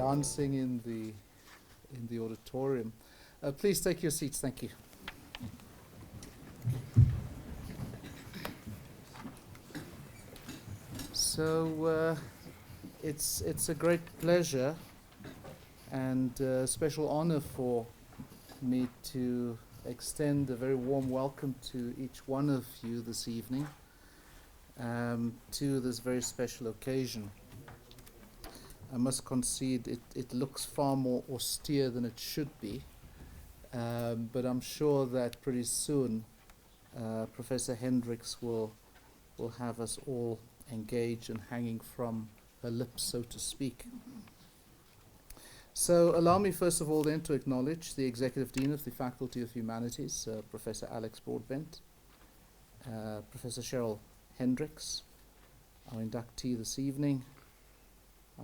dancing in the auditorium. Please take your seats. Thank you. So it's a great pleasure and special honor for me to extend a very warm welcome to each one of you this evening to this very special occasion. I must concede it looks far more austere than it should be, but I'm sure that pretty soon Professor Hendricks will have us all engaged and hanging from her lips, so to speak. So allow me first of all then to acknowledge the Executive Dean of the Faculty of Humanities, Professor Alex Broadbent, Professor Cheryl Hendricks, our inductee this evening,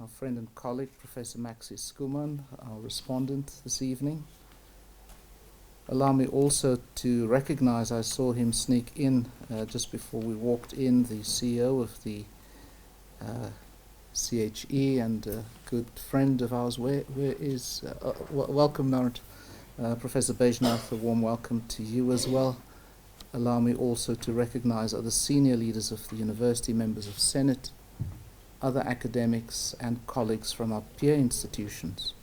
our friend and colleague, Professor Maxi Skuman, our respondent this evening. Allow me also to recognize, I saw him sneak in just before we walked in, the CEO of the CHE and a good friend of ours. Where is, welcome Narent, Professor Bejnath, a warm welcome to you as well. Allow me also to recognize other senior leaders of the university, members of Senate, other academics and colleagues from our peer institutions.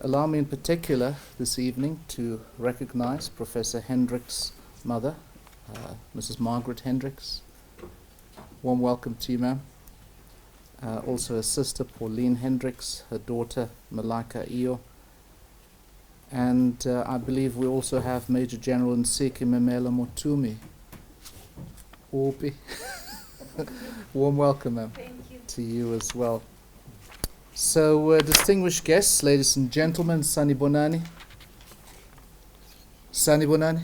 Allow me in particular this evening to recognize Professor Hendricks' mother, Mrs. Margaret Hendricks. Warm welcome to you, ma'am. Also her sister, Pauline Hendricks, her daughter, Malika Iyo. And I believe we also have Major General Nsiki Memela Motumi. Opi. Warm welcome, ma'am, to you as well. So, distinguished guests, ladies and gentlemen, Sani Bonani. Sani Bonani.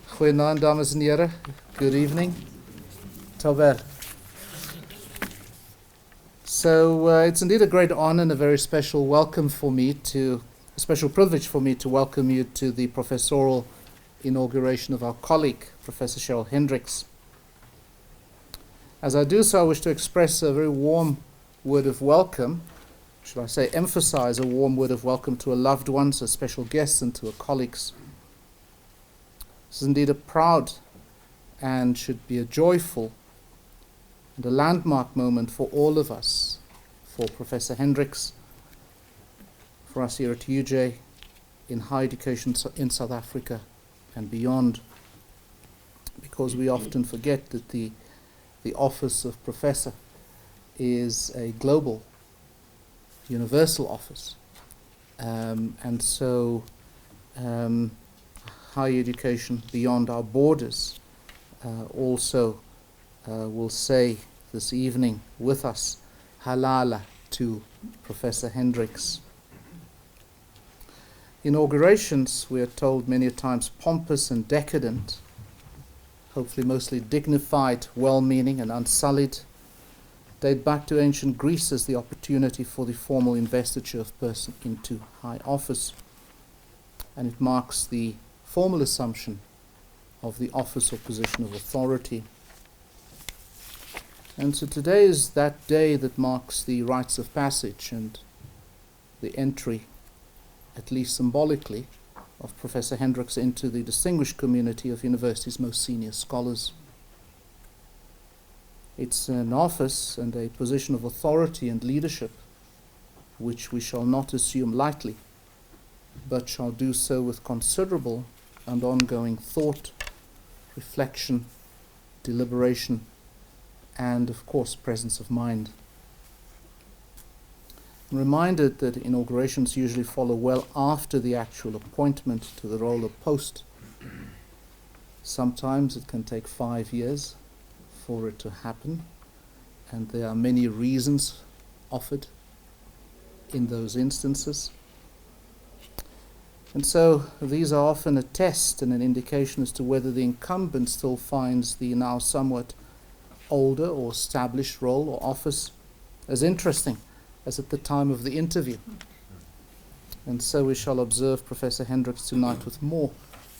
Goeienaand, dames en heren. Good evening. Tawel. So, it's indeed a great honor and a very special welcome for me a special privilege for me to welcome you to the professorial inauguration of our colleague, Professor Cheryl Hendricks. As I do so, I wish to express a very warm word of welcome, should I say emphasize a warm word of welcome to a loved one, to special guests and to her colleagues. This is indeed a proud and should be a joyful and a landmark moment for all of us, for Professor Hendricks, for us here at UJ, in higher education in South Africa and beyond, because we often forget that the office of professor is a global, universal office. And so higher education beyond our borders also will say this evening with us, halala to Professor Hendricks. Inaugurations, we are told many a times, pompous and decadent, hopefully mostly dignified, well-meaning and unsullied, date back to ancient Greece as the opportunity for the formal investiture of person into high office. And it marks the formal assumption of the office or position of authority. And so today is that day that marks the rites of passage and the entry, at least symbolically, of Professor Hendricks into the distinguished community of university's most senior scholars. It's an office and a position of authority and leadership which we shall not assume lightly, but shall do so with considerable and ongoing thought, reflection, deliberation, and of course presence of mind. I'm reminded that inaugurations usually follow well after the actual appointment to the role or post. Sometimes it can take 5 years for it to happen, and there are many reasons offered in those instances. And so these are often a test and an indication as to whether the incumbent still finds the now somewhat older or established role or office as interesting as at the time of the interview. And so we shall observe Professor Hendricks tonight with more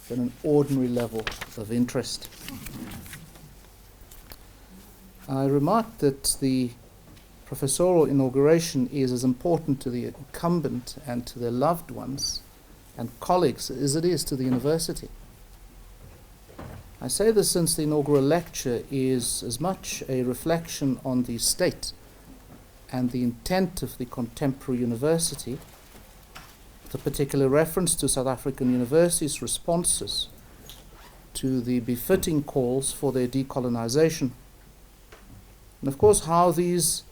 than an ordinary level of interest. I remarked that the professorial inauguration is as important to the incumbent and to their loved ones and colleagues as it is to the university. I say this since the inaugural lecture is as much a reflection on the state and the intent of the contemporary university, with a particular reference to South African universities' responses to the befitting calls for their decolonization. And of course how this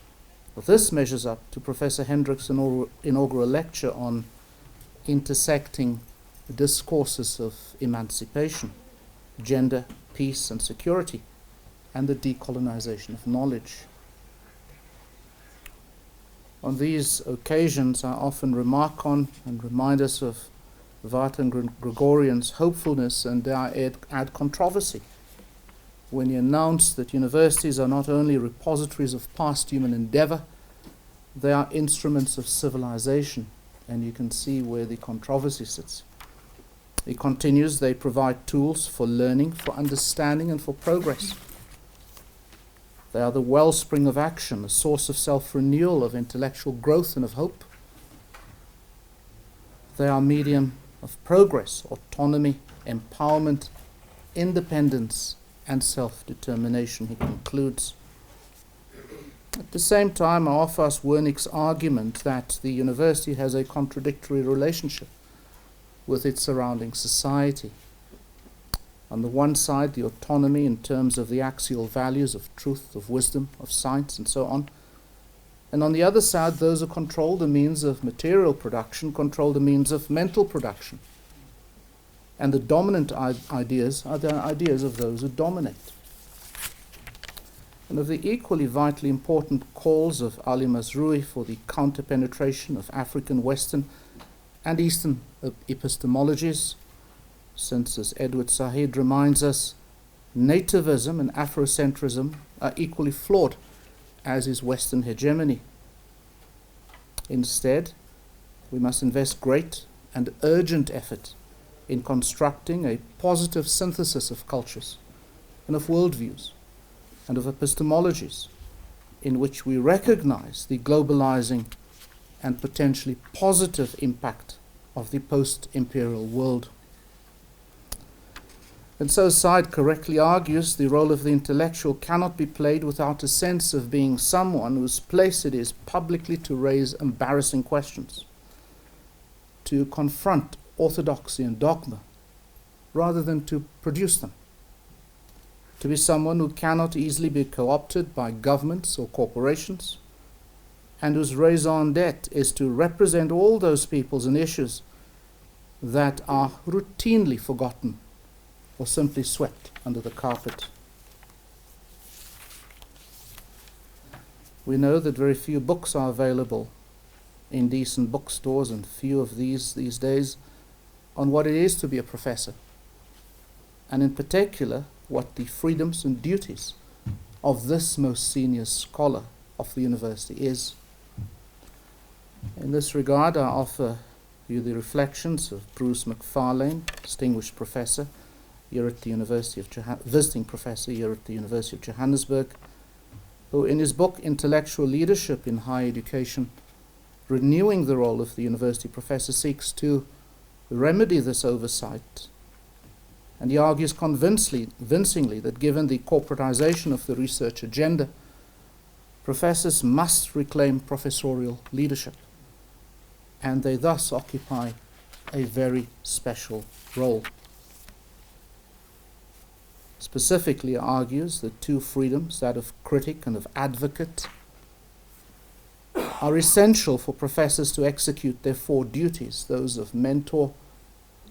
measures up to Professor Hendricks' inaugural lecture on intersecting discourses of emancipation, gender, peace and security, and the decolonization of knowledge. On these occasions I often remark on and remind us of Vart and Gregorian's hopefulness, and I add controversy when he announced that universities are not only repositories of past human endeavor, they are instruments of civilization, and you can see where the controversy sits. He continues, they provide tools for learning, for understanding and for progress. They are the wellspring of action, a source of self-renewal, of intellectual growth and of hope. They are a medium of progress, autonomy, empowerment, independence and self-determination, he concludes. At the same time, I offer us Wernick's argument that the university has a contradictory relationship with its surrounding society. On the one side, the autonomy in terms of the axial values of truth, of wisdom, of science, and so on. And on the other side, those who control the means of material production control the means of mental production. And the dominant ideas are the ideas of those who dominate. And of the equally vitally important calls of Ali Mazrui for the counter-penetration of African, Western, and Eastern epistemologies, since, as Edward Said reminds us, nativism and Afrocentrism are equally flawed, as is Western hegemony. Instead, we must invest great and urgent effort in constructing a positive synthesis of cultures and of worldviews and of epistemologies in which we recognize the globalizing and potentially positive impact of the post-imperial world. And so Said correctly argues the role of the intellectual cannot be played without a sense of being someone whose place it is publicly to raise embarrassing questions, to confront orthodoxy and dogma, rather than to produce them, to be someone who cannot easily be co-opted by governments or corporations, and whose raison d'etre is to represent all those peoples and issues that are routinely forgotten or simply swept under the carpet. We know that very few books are available in decent bookstores, and few of these days, on what it is to be a professor, and in particular what the freedoms and duties of this most senior scholar of the university is. In this regard, I offer you the reflections of Bruce McFarlane, distinguished professor here at the University of visiting professor here at the University of Johannesburg, who in his book Intellectual Leadership in Higher Education, Renewing the Role of the University Professor, seeks to remedy this oversight. And he argues convincingly that given the corporatization of the research agenda, professors must reclaim professorial leadership, and they thus occupy a very special role. Specifically argues that two freedoms, that of critic and of advocate, are essential for professors to execute their four duties, those of mentor,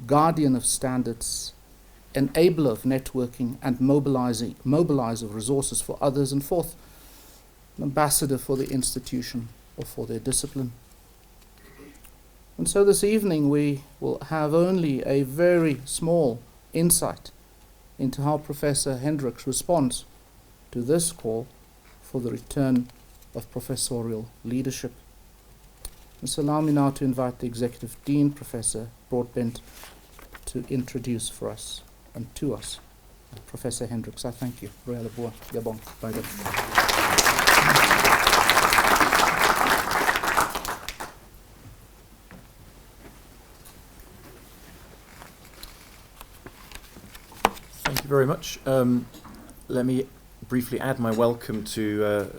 guardian of standards, enabler of networking, and mobilizer of resources for others, and fourth, an ambassador for the institution or for their discipline. And so this evening we will have only a very small insight into how Professor Hendricks responds to this call for the return of professorial leadership. And so allow me now to invite the Executive Dean, Professor Broadbent, to introduce for us and to us Professor Hendricks. I thank you. very much. Let me briefly add my welcome to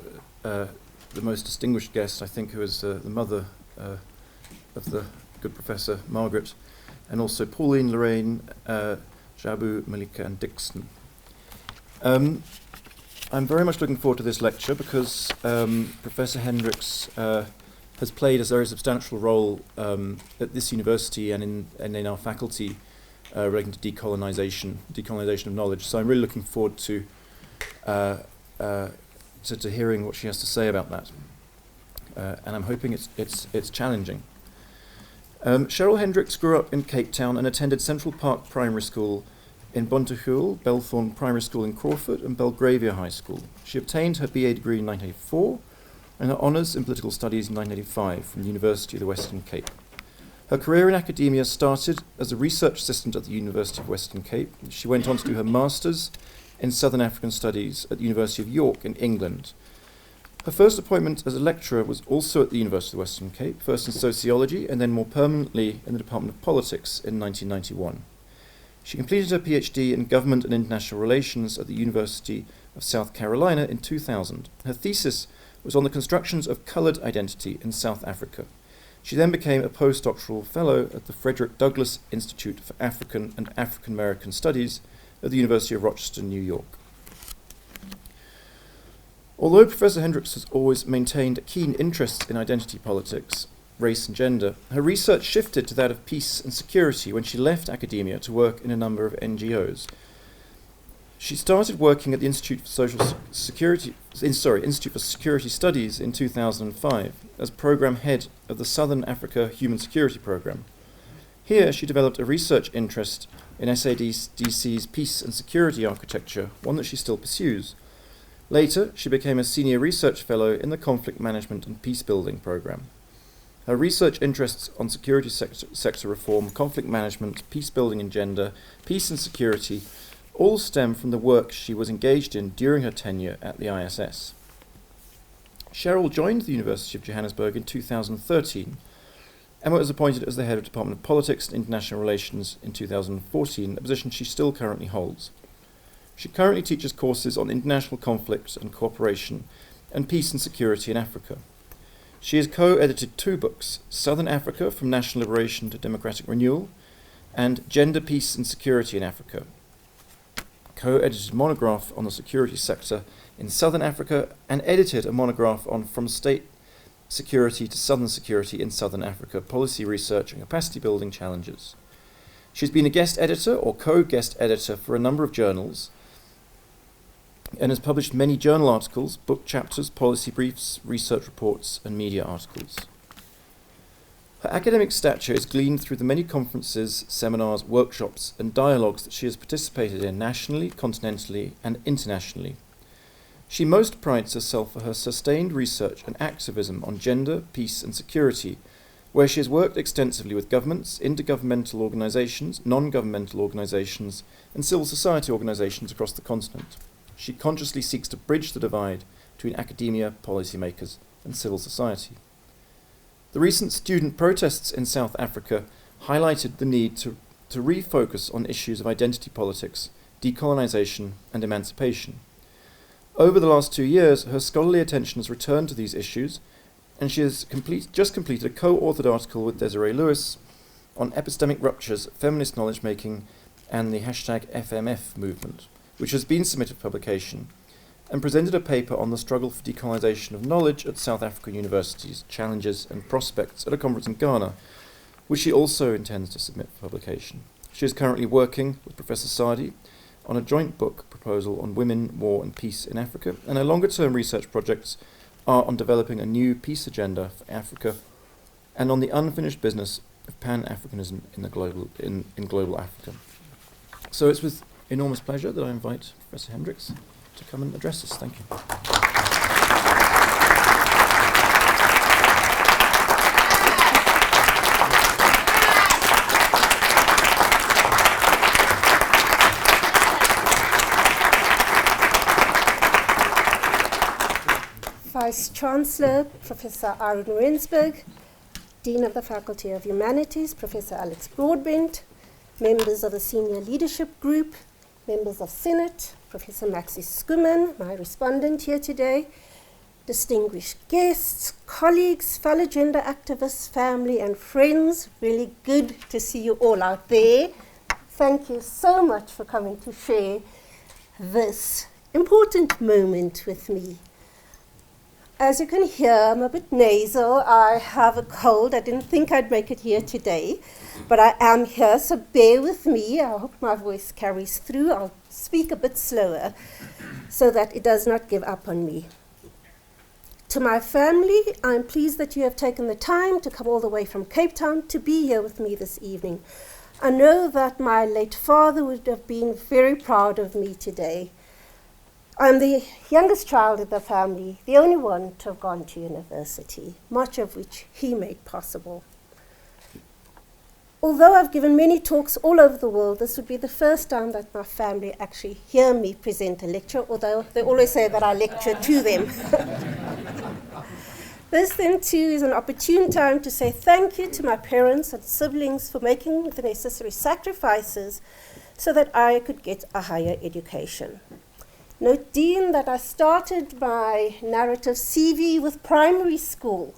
the most distinguished guest, I think, who is the mother of the good Professor Margaret, and also Pauline, Lorraine, Jabu, Malika, and Dixon. I'm very much looking forward to this lecture because Professor Hendricks has played a very substantial role at this university and in our faculty relating to decolonization of knowledge. So I'm really looking forward to hearing what she has to say about that, and I'm hoping it's challenging. Cheryl Hendricks grew up in Cape Town and attended Central Park Primary School in Bonteheuwel, Belthorn Primary School in Crawford, and Belgravia High School. She obtained her BA degree in 1984 and her honours in political studies in 1985 from the University of the Western Cape. Her career in academia started as a research assistant at the University of Western Cape. She went on to do her master's in Southern African Studies at the University of York in England. Her first appointment as a lecturer was also at the University of the Western Cape, first in sociology and then more permanently in the Department of Politics in 1991. She completed her PhD in Government and International Relations at the University of South Carolina in 2000. Her thesis was on the constructions of coloured identity in South Africa. She then became a postdoctoral fellow at the Frederick Douglass Institute for African and African American Studies at the University of Rochester, New York. Although Professor Hendricks has always maintained a keen interest in identity politics, race and gender, her research shifted to that of peace and security when she left academia to work in a number of NGOs. She started working at the Institute for Security Studies in 2005 as program head of the Southern Africa Human Security Program. Here she developed a research interest in SADC's peace and security architecture, one that she still pursues. Later, she became a senior research fellow in the Conflict Management and Peacebuilding Program. Her research interests on security sector reform, conflict management, peacebuilding and gender, peace and security all stem from the work she was engaged in during her tenure at the ISS. Cheryl joined the University of Johannesburg in 2013 and was appointed as the head of Department of Politics and International Relations in 2014, a position she still currently holds. She currently teaches courses on international conflict and cooperation and peace and security in Africa. She has co-edited 2 books, Southern Africa From National Liberation to Democratic Renewal and Gender, Peace and Security in Africa, co-edited a monograph on the security sector in Southern Africa, and edited a monograph on From State Security to Southern Security in Southern Africa, Policy Research and Capacity Building Challenges. She's been a guest editor or co-guest editor for a number of journals, and has published many journal articles, book chapters, policy briefs, research reports, and media articles. Her academic stature is gleaned through the many conferences, seminars, workshops, and dialogues that she has participated in nationally, continentally, and internationally. She most prides herself for her sustained research and activism on gender, peace, and security, where she has worked extensively with governments, intergovernmental organisations, non-governmental organisations, and civil society organisations across the continent. She consciously seeks to bridge the divide between academia, policymakers, and civil society. The recent student protests in South Africa highlighted the need to refocus on issues of identity politics, decolonisation, and emancipation. Over the last 2 years, her scholarly attention has returned to these issues, and she has just completed a co-authored article with Desiree Lewis on epistemic ruptures, feminist knowledge-making, and the #FMF movement, which has been submitted for publication, and presented a paper on the struggle for decolonisation of knowledge at South African universities, challenges and prospects at a conference in Ghana, which she also intends to submit for publication. She is currently working with Professor Sadi on a joint book proposal on women, war and peace in Africa, and her longer-term research projects are on developing a new peace agenda for Africa and on the unfinished business of Pan-Africanism in global Africa. So it's with enormous pleasure that I invite Professor Hendricks to come and address us. Thank you. Vice-Chancellor, Professor Aaron Rensburg, Dean of the Faculty of Humanities, Professor Alex Broadbent, members of the Senior Leadership Group, members of Senate, Professor Maxie Skuman, my respondent here today, distinguished guests, colleagues, fellow gender activists, family and friends. Really good to see you all out there. Thank you so much for coming to share this important moment with me. As you can hear, I'm a bit nasal. I have a cold. I didn't think I'd make it here today, but I am here, so bear with me. I hope my voice carries through. I'll speak a bit slower so that it does not give up on me. To my family, I'm pleased that you have taken the time to come all the way from Cape Town to be here with me this evening. I know that my late father would have been very proud of me today. I'm the youngest child of the family, the only one to have gone to university, much of which he made possible. Although I've given many talks all over the world, this would be the first time that my family actually hear me present a lecture, although they always say that I lecture to them. This then too is an opportune time to say thank you to my parents and siblings for making the necessary sacrifices so that I could get a higher education. Note, Dean, that I started my narrative CV with primary school,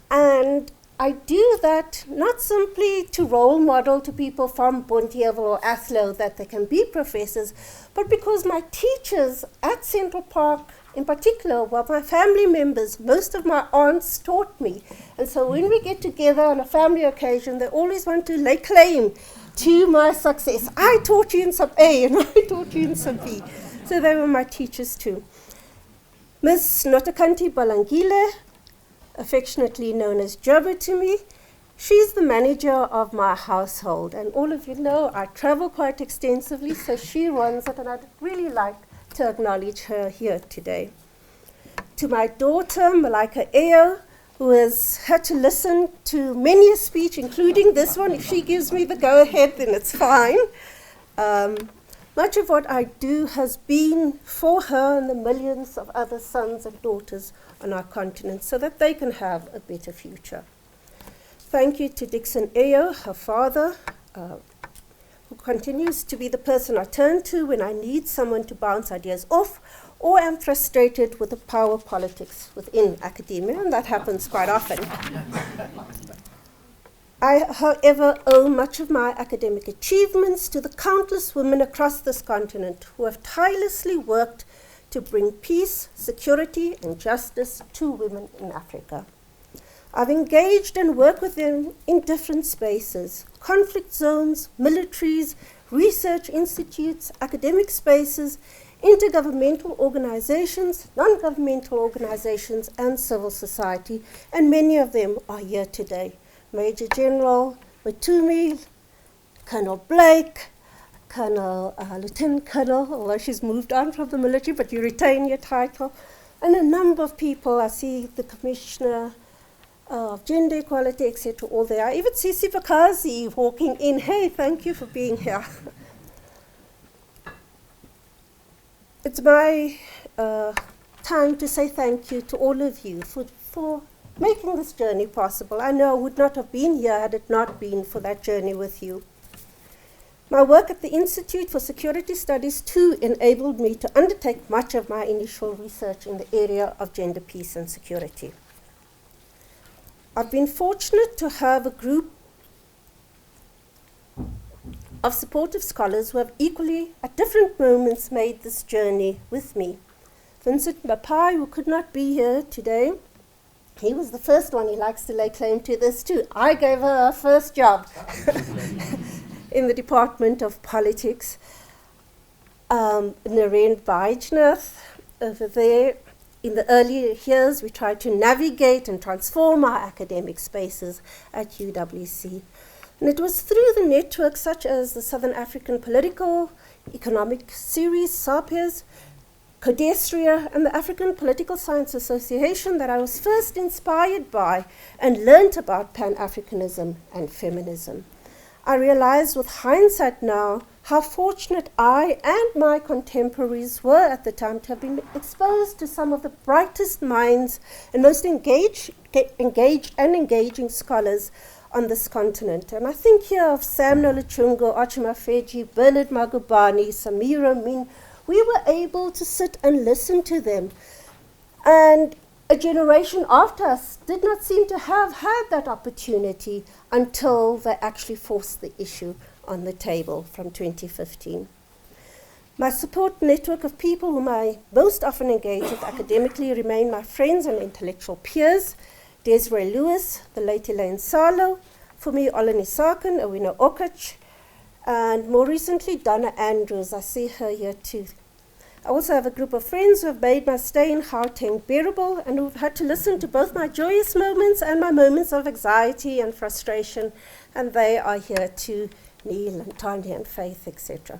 and I do that not simply to role model to people from Bonteheuwel or Aslo that they can be professors, but because my teachers at Central Park in particular were my family members. Most of my aunts taught me. And so when we get together on a family occasion, they always want to lay claim to my success. I taught you in sub A and I taught you in sub B. So they were my teachers too. Miss Notakanti Balangile, affectionately known as Jabba to me, she's the manager of my household. And all of you know I travel quite extensively, so she runs it, and I'd really like to acknowledge her here today. To my daughter, Malaika Eo, who has had to listen to many a speech, including this one. If she gives me the go-ahead, then it's fine. Much of what I do has been for her and the millions of other sons and daughters on our continent so that they can have a better future. Thank you to Dixon Eo, her father, who continues to be the person I turn to when I need someone to bounce ideas off or am frustrated with the power politics within academia, and that happens quite often. I, however, owe much of my academic achievements to the countless women across this continent who have tirelessly worked to bring peace, security, and justice to women in Africa. I've engaged and worked with them in different spaces: conflict zones, militaries, research institutes, academic spaces, intergovernmental organizations, non-governmental organizations, and civil society, and many of them are here today. Major General Matumi, Colonel Blake, Lieutenant Colonel, although she's moved on from the military, but you retain your title, and a number of people. I see the Commissioner of Gender Equality, etc., all there. I even see Sivakazi walking in. Hey, thank you for being here. It's my time to say thank you to all of you for making this journey possible. I know I would not have been here had it not been for that journey with you. My work at the Institute for Security Studies too enabled me to undertake much of my initial research in the area of gender, peace and security. I've been fortunate to have a group of supportive scholars who have equally, at different moments, made this journey with me. Vincent Mapai, who could not be here today, he was the first one. He likes to lay claim to this too. I gave her her first job in the Department of Politics. Naren Bajnath over there. In the early years, we tried to navigate and transform our academic spaces at UWC. And it was through the networks such as the Southern African Political Economic Series, SAPES, Codestria, and the African Political Science Association that I was first inspired by and learnt about Pan-Africanism and feminism. I realize with hindsight now how fortunate I and my contemporaries were at the time to have been exposed to some of the brightest minds and most engaged and engaging scholars on this continent. And I think here of Sam Nolachungo, Archie Mafeji, Bernard Magubani, Samira Min. We were able to sit and listen to them. And a generation after us did not seem to have had that opportunity until they actually forced the issue on the table from 2015. My support network of people whom I most often engage with academically remain my friends and intellectual peers, Desiree Lewis, the late Elaine Salo, Fumi Olanisakan, Awina Okach, and more recently Donna Andrews. I see her here too. I also have a group of friends who have made my stay in Gauteng bearable and who've had to listen to both my joyous moments and my moments of anxiety and frustration, and they are here too, Neil and Tanya and Faith, etc.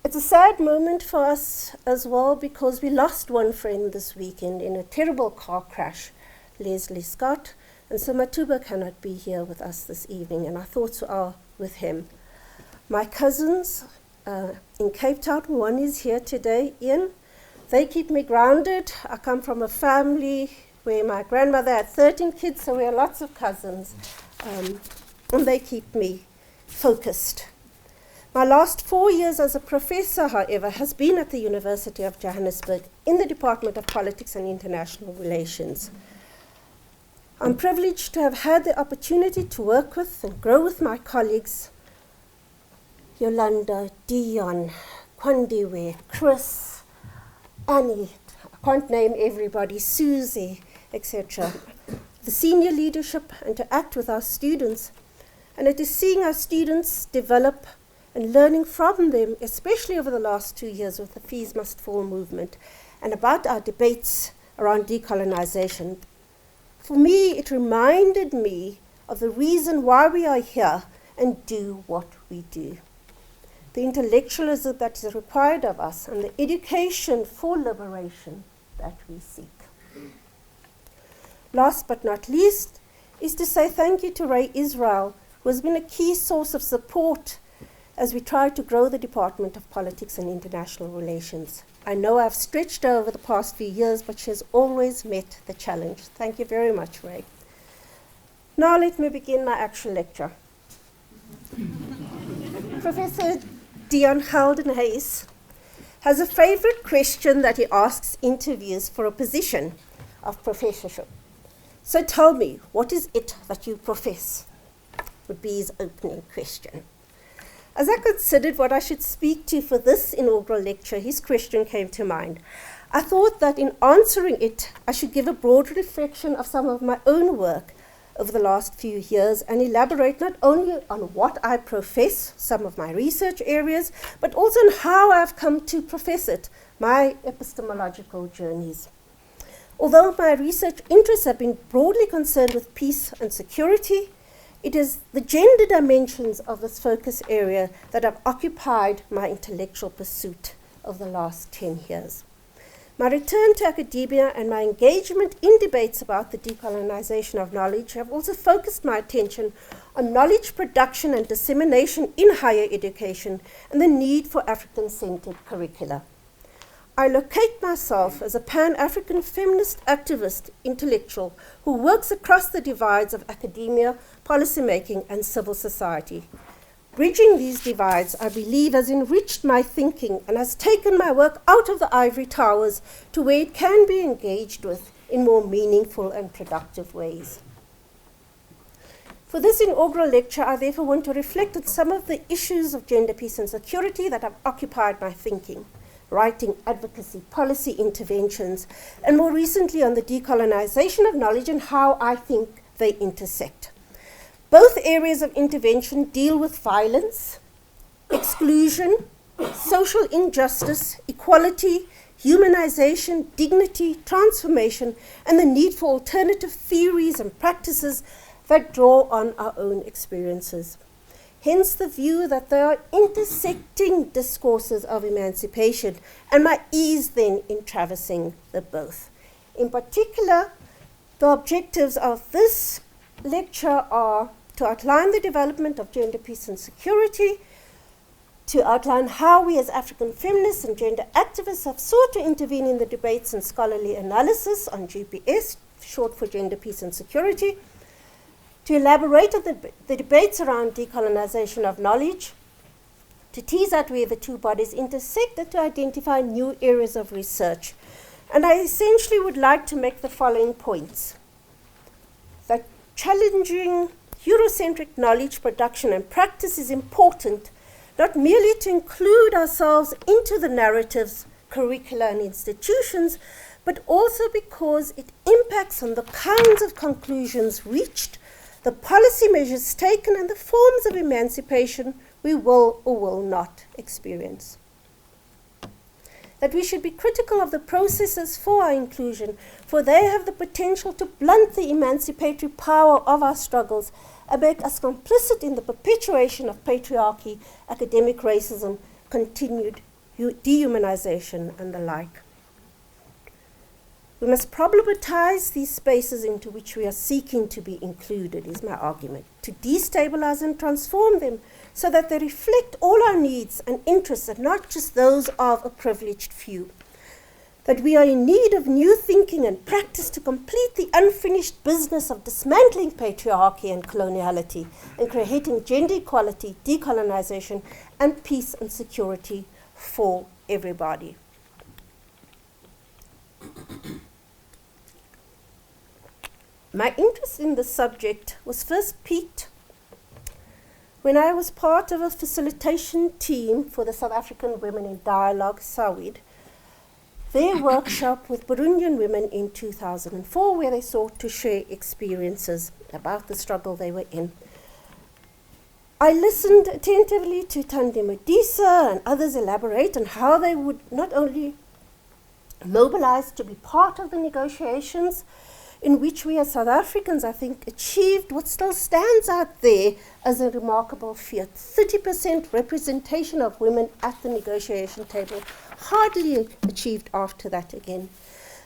It's a sad moment for us as well because we lost one friend this weekend in a terrible car crash, Leslie Scott, and so Matuba cannot be here with us this evening, and our thoughts are with him. My cousins in Cape Town, one is here today, Ian. They keep me grounded. I come from a family where my grandmother had 13 kids, so we are lots of cousins, and they keep me focused. My last 4 years as a professor, however, has been at the University of Johannesburg in the Department of Politics and International Relations. I'm privileged to have had the opportunity to work with and grow with my colleagues, Yolanda, Dion, Kwandiwe, Chris, Annie, I can't name everybody, Susie, etc., the senior leadership, and to act with our students. And it is seeing our students develop and learning from them, especially over the last 2 years with the Fees Must Fall movement, and about our debates around decolonization. For me, it reminded me of the reason why we are here and do what we do. The intellectualism that is required of us and the education for liberation that we seek. Last but not least is to say thank you to Ray Israel, who has been a key source of support as we try to grow the Department of Politics and International Relations. I know I've stretched her over the past few years, but she has always met the challenge. Thank you very much, Ray. Now let me begin my actual lecture. Professor Dion Halden Hayes has a favorite question that he asks interviewers for a position of professorship. So tell me, what is it that you profess? Would be his opening question. As I considered what I should speak to for this inaugural lecture, his question came to mind. I thought that in answering it, I should give a broad reflection of some of my own work over the last few years and elaborate not only on what I profess, some of my research areas, but also on how I've come to profess it, my epistemological journeys. Although my research interests have been broadly concerned with peace and security, it is the gender dimensions of this focus area that have occupied my intellectual pursuit over the last 10 years. My return to academia and my engagement in debates about the decolonization of knowledge have also focused my attention on knowledge production and dissemination in higher education and the need for African-centered curricula. I locate myself as a Pan-African feminist activist intellectual who works across the divides of academia, policymaking, and civil society. Bridging these divides, I believe, has enriched my thinking and has taken my work out of the ivory towers to where it can be engaged with in more meaningful and productive ways. For this inaugural lecture, I therefore want to reflect on some of the issues of gender, peace, and security that have occupied my thinking. Writing, advocacy, policy interventions, and more recently on the decolonization of knowledge and how I think they intersect. Both areas of intervention deal with violence, exclusion, social injustice, equality, humanization, dignity, transformation, and the need for alternative theories and practices that draw on our own experiences. Hence the view that they are intersecting discourses of emancipation, and my ease then in traversing the both. In particular, the objectives of this lecture are to outline the development of gender, peace, and security, to outline how we as African feminists and gender activists have sought to intervene in the debates and scholarly analysis on GPS, short for gender, peace, and security, to elaborate on the debates around decolonization of knowledge, to tease out where the two bodies intersect, and to identify new areas of research. And I essentially would like to make the following points. That challenging Eurocentric knowledge production and practice is important, not merely to include ourselves into the narratives, curricula, and institutions, but also because it impacts on the kinds of conclusions reached, the policy measures taken, and the forms of emancipation we will or will not experience. That we should be critical of the processes for our inclusion, for they have the potential to blunt the emancipatory power of our struggles and make us complicit in the perpetuation of patriarchy, academic racism, continued dehumanization, and the like. We must problematize these spaces into which we are seeking to be included, is my argument, to destabilize and transform them so that they reflect all our needs and interests and not just those of a privileged few. That we are in need of new thinking and practice to complete the unfinished business of dismantling patriarchy and coloniality and creating gender equality, decolonization, and peace and security for everybody. My interest in this subject was first piqued when I was part of a facilitation team for the South African Women in Dialogue, SAWID, their workshop with Burundian women in 2004, where they sought to share experiences about the struggle they were in. I listened attentively to Thandi Modisa and others elaborate on how they would not only mobilize to be part of the negotiations, in which we as South Africans, I think, achieved what still stands out there as a remarkable feat. 30% representation of women at the negotiation table, hardly achieved after that again.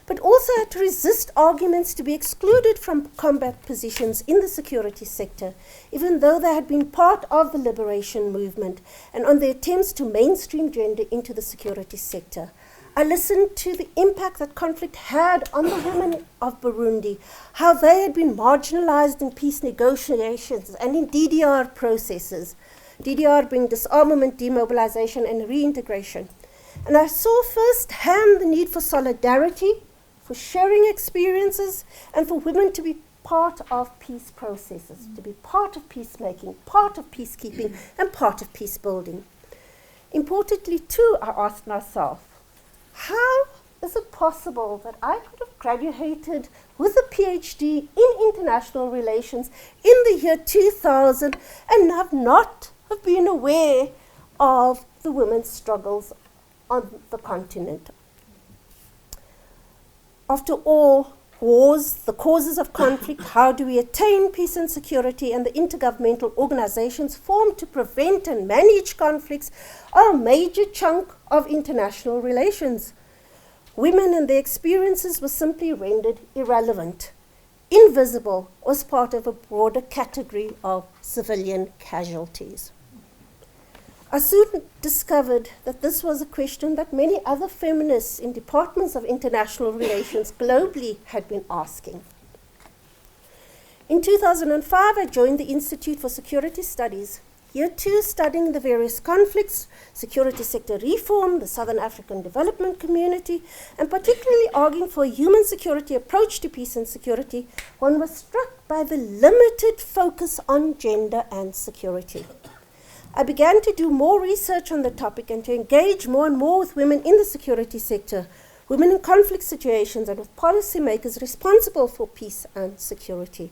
But also had to resist arguments to be excluded from combat positions in the security sector, even though they had been part of the liberation movement, and on the attempts to mainstream gender into the security sector. I listened to the impact that conflict had on the women of Burundi, how they had been marginalized in peace negotiations and in DDR processes, DDR being disarmament, demobilization, and reintegration. And I saw firsthand the need for solidarity, for sharing experiences, and for women to be part of peace processes, to be part of peacemaking, part of peacekeeping, and part of peace building. Importantly, too, I asked myself, how is it possible that I could have graduated with a PhD in international relations in the year 2000 and have not have been aware of the women's struggles on the continent? After all, wars, the causes of conflict, how do we attain peace and security, and the intergovernmental organizations formed to prevent and manage conflicts are a major chunk of international relations. Women and their experiences were simply rendered irrelevant, invisible, as part of a broader category of civilian casualties. I soon discovered that this was a question that many other feminists in departments of international relations globally had been asking. In 2005, I joined the Institute for Security Studies, here too studying the various conflicts, security sector reform, the Southern African development community, and particularly arguing for a human security approach to peace and security. One was struck by the limited focus on gender and security. I began to do more research on the topic and to engage more and more with women in the security sector, women in conflict situations, and with policymakers responsible for peace and security.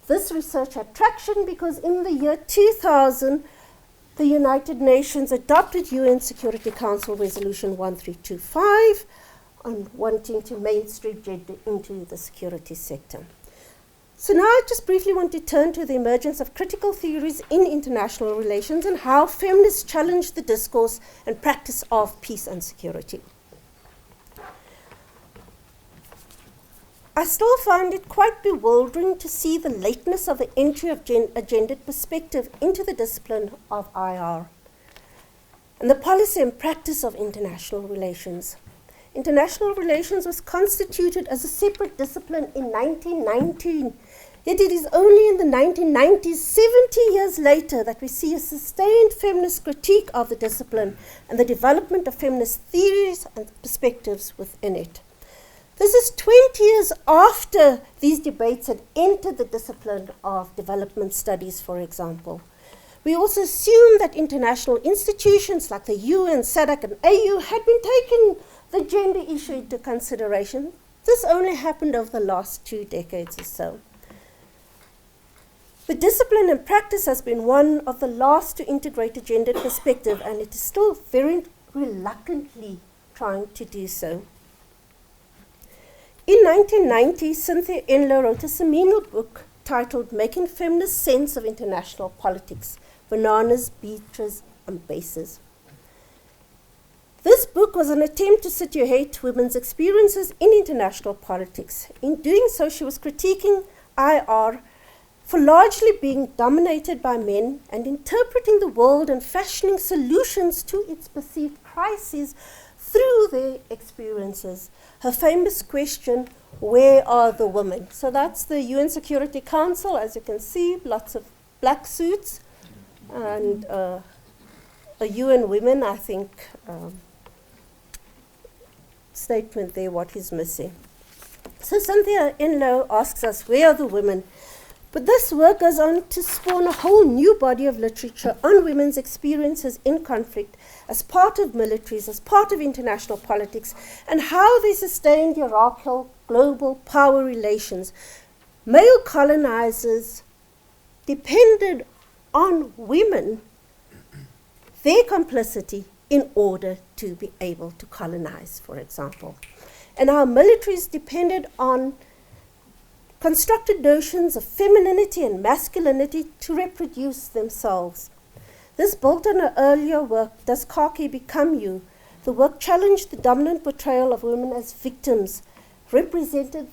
This research had traction because in the year 2000, the United Nations adopted UN Security Council Resolution 1325 on wanting to mainstream gender into the security sector. So now I just briefly want to turn to the emergence of critical theories in international relations and how feminists challenge the discourse and practice of peace and security. I still find it quite bewildering to see the lateness of the entry of a gendered perspective into the discipline of IR and the policy and practice of international relations. International relations was constituted as a separate discipline in 1919, Yet it is only in the 1990s, 70 years later, that we see a sustained feminist critique of the discipline and the development of feminist theories and perspectives within it. This is 20 years after these debates had entered the discipline of development studies, for example. We also assume that international institutions like the UN, SADC, and AU had been taking the gender issue into consideration. This only happened over the last 2 decades or so. The discipline and practice has been one of the last to integrate a gendered perspective, and it is still very reluctantly trying to do so. In 1990, Cynthia Enlow wrote a seminal book titled Making Feminist Sense of International Politics, Bananas, Beaches, and Bases. This book was an attempt to situate women's experiences in international politics. In doing so, she was critiquing IR for largely being dominated by men and interpreting the world and fashioning solutions to its perceived crises through their experiences. Her famous question, where are the women? So that's the UN Security Council, as you can see, lots of black suits, and a UN Women, I think, statement there, what is missing. So Cynthia Enlow asks us, where are the women? But this work goes on to spawn a whole new body of literature on women's experiences in conflict as part of militaries, as part of international politics, and how they sustained hierarchical global power relations. Male colonizers depended on women, their complicity, in order to be able to colonize, for example. And our militaries depended on constructed notions of femininity and masculinity to reproduce themselves. This built on her earlier work, Does Khaki Become You? The work challenged the dominant portrayal of women as victims, represented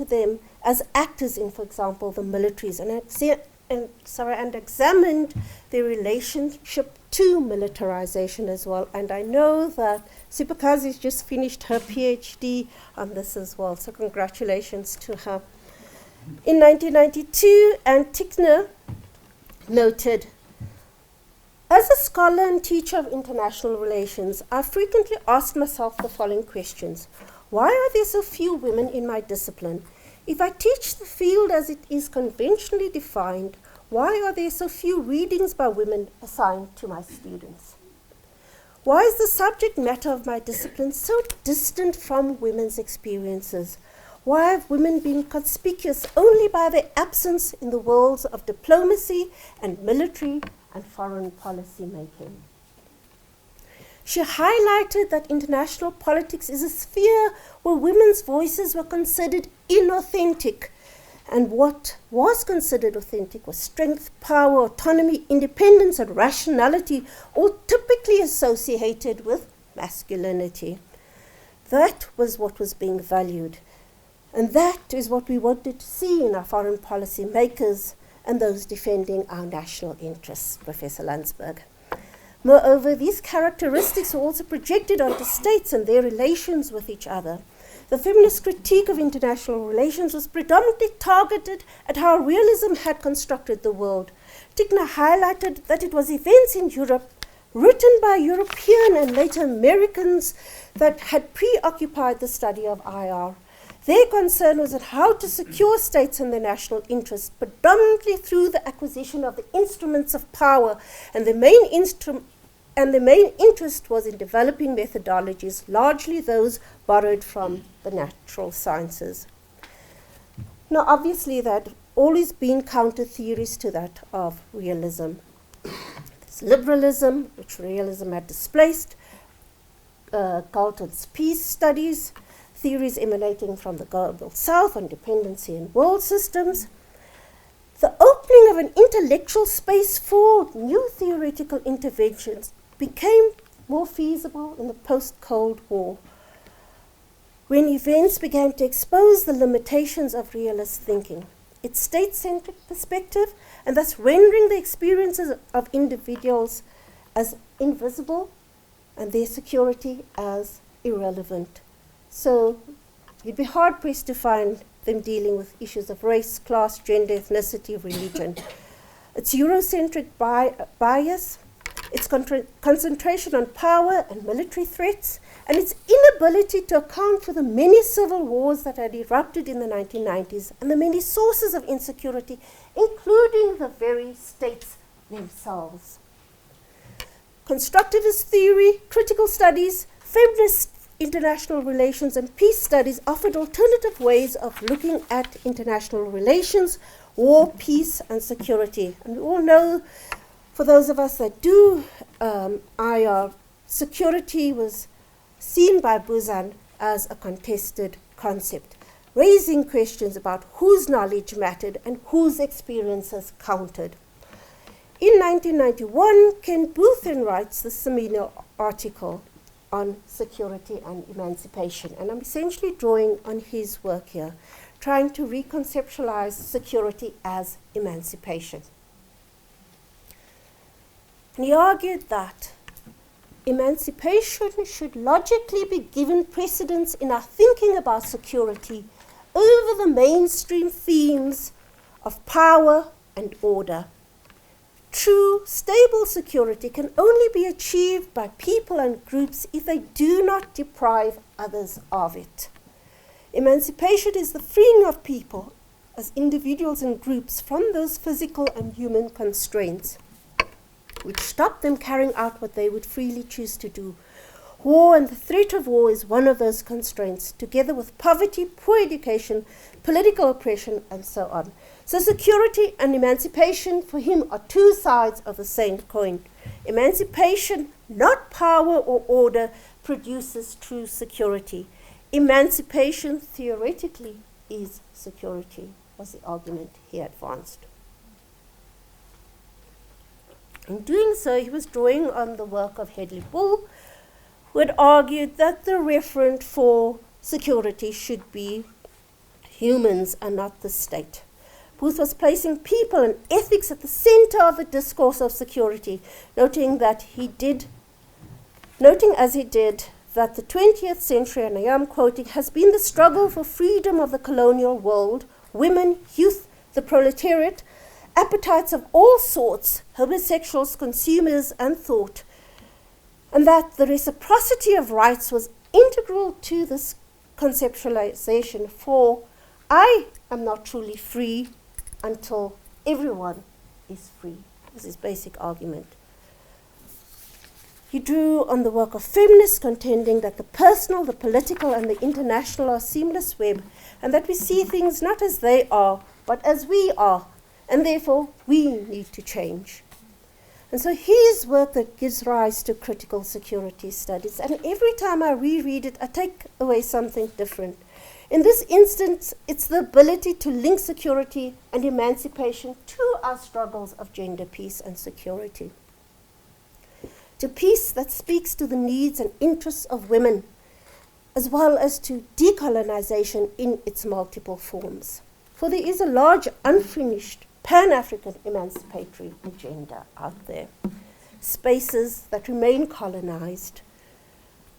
them as actors in, for example, the militaries, and examined their relationship to militarization as well. And I know that Sipakazi's just finished her PhD on this as well, so congratulations to her. In 1992, Ann Tickner noted, as a scholar and teacher of international relations, I frequently asked myself the following questions. Why are there so few women in my discipline? If I teach the field as it is conventionally defined, why are there so few readings by women assigned to my students? Why is the subject matter of my discipline so distant from women's experiences? Why have women been conspicuous only by their absence in the worlds of diplomacy and military and foreign policy making? She highlighted that international politics is a sphere where women's voices were considered inauthentic, and what was considered authentic was strength, power, autonomy, independence, and rationality, all typically associated with masculinity. That was what was being valued, and that is what we wanted to see in our foreign policy makers and those defending our national interests, Professor Landsberg. Moreover, these characteristics are also projected onto states and their relations with each other. The feminist critique of international relations was predominantly targeted at how realism had constructed the world. Tickner highlighted that it was events in Europe written by European and later Americans that had preoccupied the study of IR. Their concern was at how to secure states and their national interests, predominantly through the acquisition of the instruments of power, and the main interest was in developing methodologies, largely those borrowed from the natural sciences. Now, obviously, there had always been counter theories to that of realism. There's liberalism, which realism had displaced, Galton's peace studies, theories emanating from the global south on dependency in world systems, the opening of an intellectual space for new theoretical interventions became more feasible in the post-Cold War, when events began to expose the limitations of realist thinking, its state-centric perspective, and thus rendering the experiences of individuals as invisible and their security as irrelevant. So You'd be hard-pressed to find them dealing with issues of race, class, gender, ethnicity, religion. Its Eurocentric bias, its concentration on power and military threats, and its inability to account for the many civil wars that had erupted in the 1990s and the many sources of insecurity, including the very states themselves. Constructivist theory, critical studies, feminist international relations, and peace studies offered alternative ways of looking at international relations, war, peace, and security. And we all know, for those of us that do IR, security was seen by Buzan as a contested concept, raising questions about whose knowledge mattered and whose experiences counted. In 1991, Ken Booth then writes the seminal article on security and emancipation. And I'm essentially drawing on his work here, trying to reconceptualize security as emancipation. And he argued that emancipation should logically be given precedence in our thinking about security over the mainstream themes of power and order. True, stable security can only be achieved by people and groups if they do not deprive others of it. Emancipation is the freeing of people as individuals and groups from those physical and human constraints which stop them carrying out what they would freely choose to do. War and the threat of war is one of those constraints, together with poverty, poor education, political oppression, and so on. So security and emancipation for him are two sides of the same coin. Emancipation, not power or order, produces true security. Emancipation, theoretically, is security, was the argument he advanced. In doing so, he was drawing on the work of Hedley Bull, who had argued that the referent for security should be humans and not the state. Booth was placing people and ethics at the center of the discourse of security, noting as he did that the 20th century, and I am quoting, has been the struggle for freedom of the colonial world, women, youth, the proletariat, appetites of all sorts, homosexuals, consumers, and thought, and that the reciprocity of rights was integral to this conceptualization, for I am not truly free until everyone is free. This is his basic argument. He drew on the work of feminists, contending that the personal, the political, and the international are a seamless web, and that we see things not as they are, but as we are, and therefore we need to change. And so his work that gives rise to critical security studies, and every time I reread it, I take away something different. In this instance, it's the ability to link security and emancipation to our struggles of gender, peace, and security. To peace that speaks to the needs and interests of women, as well as to decolonization in its multiple forms. For there is a large unfinished Pan-African emancipatory agenda out there. Spaces that remain colonized,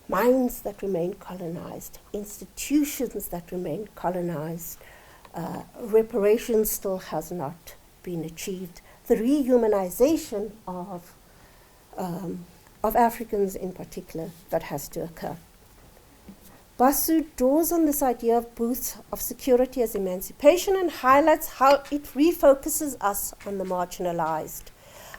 minds that remain colonized, institutions that remain colonized, reparations still has not been achieved. The rehumanization of Africans in particular that has to occur. Basu draws on this idea of Booth of security as emancipation and highlights how it refocuses us on the marginalized,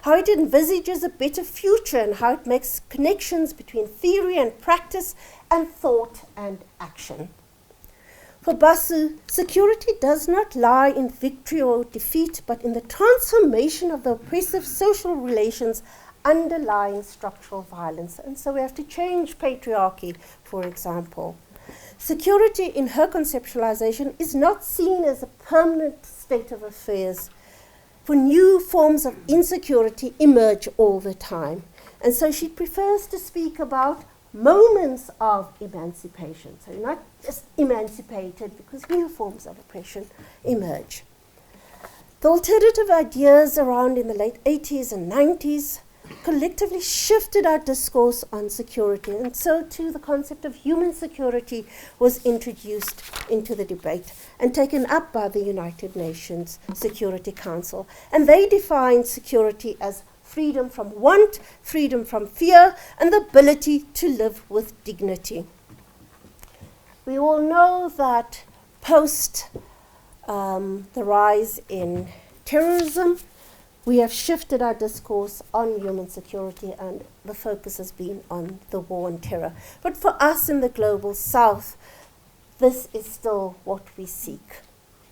how it envisages a better future, and how it makes connections between theory and practice and thought and action. For Basu, security does not lie in victory or defeat, but in the transformation of the oppressive social relations underlying structural violence. And so we have to change patriarchy, for example. Security, in her conceptualization, is not seen as a permanent state of affairs, for new forms of insecurity emerge all the time. And so she prefers to speak about moments of emancipation. So you're not just emancipated because new forms of oppression emerge. The alternative ideas around in the late 80s and 90s collectively shifted our discourse on security, and so too the concept of human security was introduced into the debate and taken up by the United Nations Security Council. And they defined security as freedom from want, freedom from fear, and the ability to live with dignity. We all know that post the rise in terrorism, we have shifted our discourse on human security, and the focus has been on the war on terror. But for us in the global south, this is still what we seek,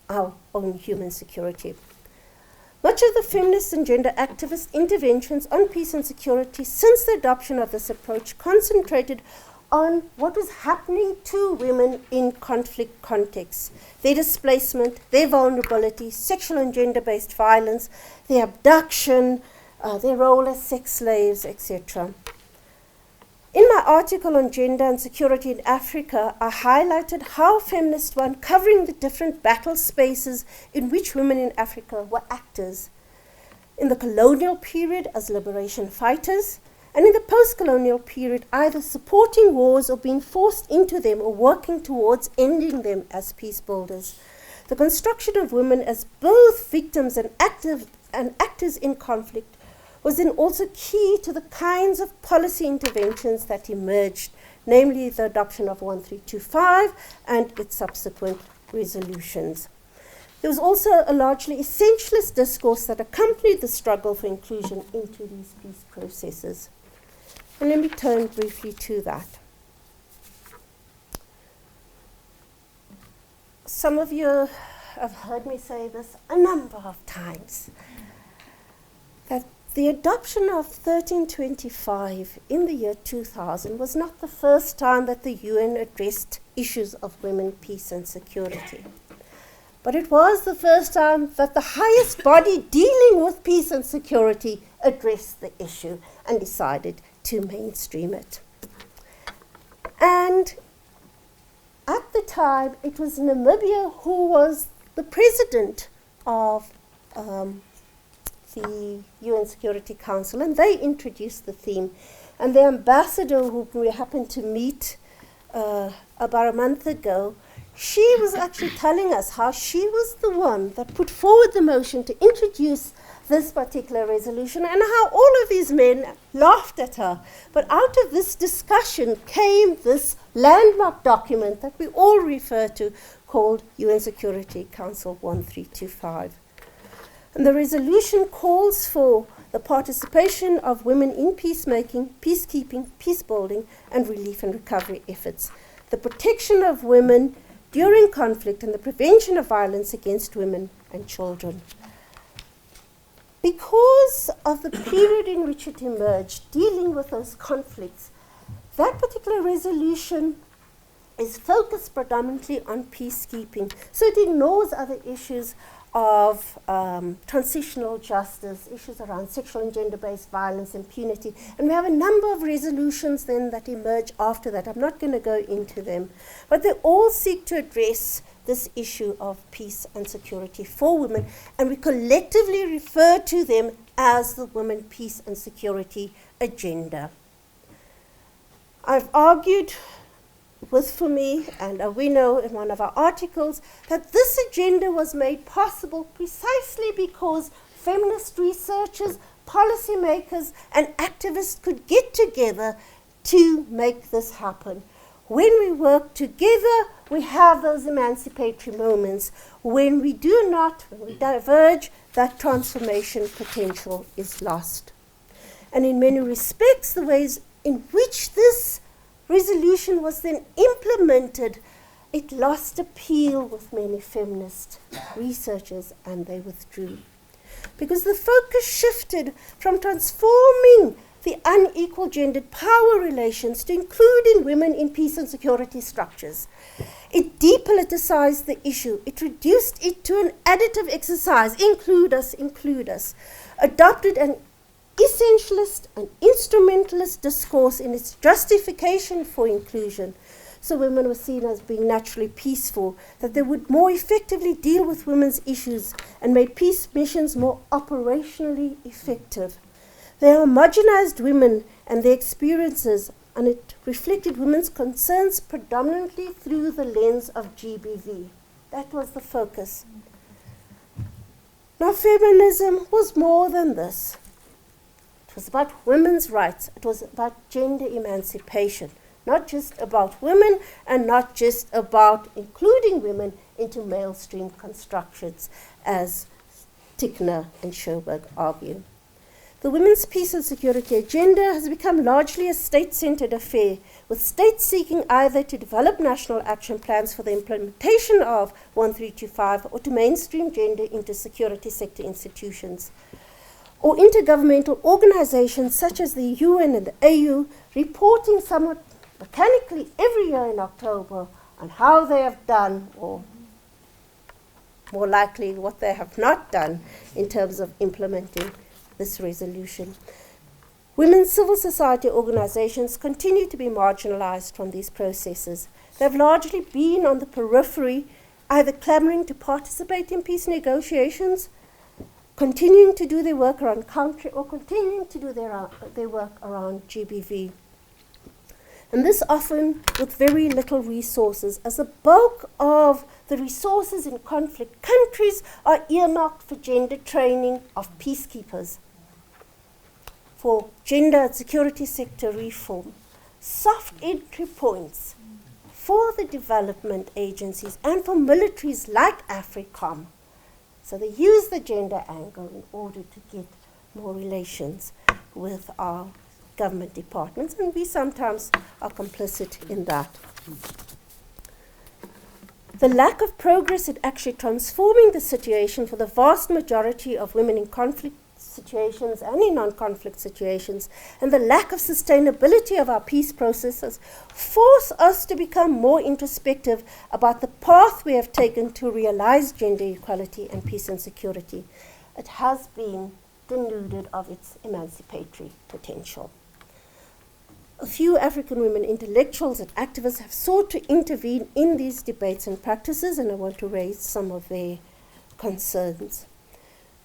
our own human security. Much of the feminist and gender activist interventions on peace and security since the adoption of this approach concentrated on what was happening to women in conflict contexts, their displacement, their vulnerability, sexual and gender-based violence, their abduction, their role as sex slaves, etc. In my article on gender and security in Africa, I highlighted how feminists were uncovering the different battle spaces in which women in Africa were actors. In the colonial period as liberation fighters, and in the post-colonial period, either supporting wars or being forced into them or working towards ending them as peace builders. The construction of women as both victims and actors in conflict was then also key to the kinds of policy interventions that emerged, namely the adoption of 1325 and its subsequent resolutions. There was also a largely essentialist discourse that accompanied the struggle for inclusion into these peace processes. And let me turn briefly to that. Some of you have heard me say this a number of times, that the adoption of 1325 in the year 2000 was not the first time that the UN addressed issues of women, peace and security. But it was the first time that the highest body dealing with peace and security addressed the issue and decided to mainstream it. And at the time, it was Namibia who was the president of the UN Security Council, and they introduced the theme. And the ambassador, who we happened to meet about a month ago, she was actually telling us how she was the one that put forward the motion to introduce this particular resolution, and how all of these men laughed at her. But out of this discussion came this landmark document that we all refer to, called UN Security Council 1325. And the resolution calls for the participation of women in peacemaking, peacekeeping, peace building, and relief and recovery efforts, the protection of women during conflict, and the prevention of violence against women and children. Because of the period in which it emerged, dealing with those conflicts, that particular resolution is focused predominantly on peacekeeping. So it ignores other issues of transitional justice, issues around sexual and gender-based violence, impunity. And we have a number of resolutions then that emerge after that. I'm not going to go into them. But they all seek to address this issue of peace and security for women, and we collectively refer to them as the Women, Peace and Security Agenda. I've argued with for me, and we know in one of our articles, that this agenda was made possible precisely because feminist researchers, policymakers, and activists could get together to make this happen. When we work together, we have those emancipatory moments. When we do not, when we diverge, that transformation potential is lost. And in many respects, the ways in which this resolution was then implemented, it lost appeal with many feminist researchers, and they withdrew. Because the focus shifted from transforming the unequal gendered power relations to including women in peace and security structures. It depoliticized the issue. It reduced it to an additive exercise, include us, adopted an essentialist and instrumentalist discourse in its justification for inclusion. So women were seen as being naturally peaceful, that they would more effectively deal with women's issues and made peace missions more operationally effective. They homogenized women and their experiences, and it reflected women's concerns predominantly through the lens of GBV. That was the focus. Now, feminism was more than this. It was about women's rights. It was about gender emancipation, not just about women and not just about including women into mainstream constructions, as Tickner and Sjoberg argue. The women's peace and security agenda has become largely a state-centered affair, with states seeking either to develop national action plans for the implementation of 1325 or to mainstream gender into security sector institutions, or intergovernmental organizations such as the UN and the AU reporting somewhat mechanically every year in October on how they have done, or more likely what they have not done in terms of implementing this resolution. Women's civil society organizations continue to be marginalized from these processes. They've largely been on the periphery, either clamoring to participate in peace negotiations, continuing to do their work around country, or continuing to do their work around GBV. And this often with very little resources, as the bulk of the resources in conflict countries are earmarked for gender training of peacekeepers, for gender and security sector reform, soft entry points for the development agencies and for militaries like AFRICOM. So they use the gender angle in order to get more relations with our government departments, and we sometimes are complicit in that. The lack of progress in actually transforming the situation for the vast majority of women in conflict situations and in non-conflict situations, and the lack of sustainability of our peace processes force us to become more introspective about the path we have taken to realize gender equality and peace and security. It has been denuded of its emancipatory potential. A few African women intellectuals and activists have sought to intervene in these debates and practices, and I want to raise some of their concerns.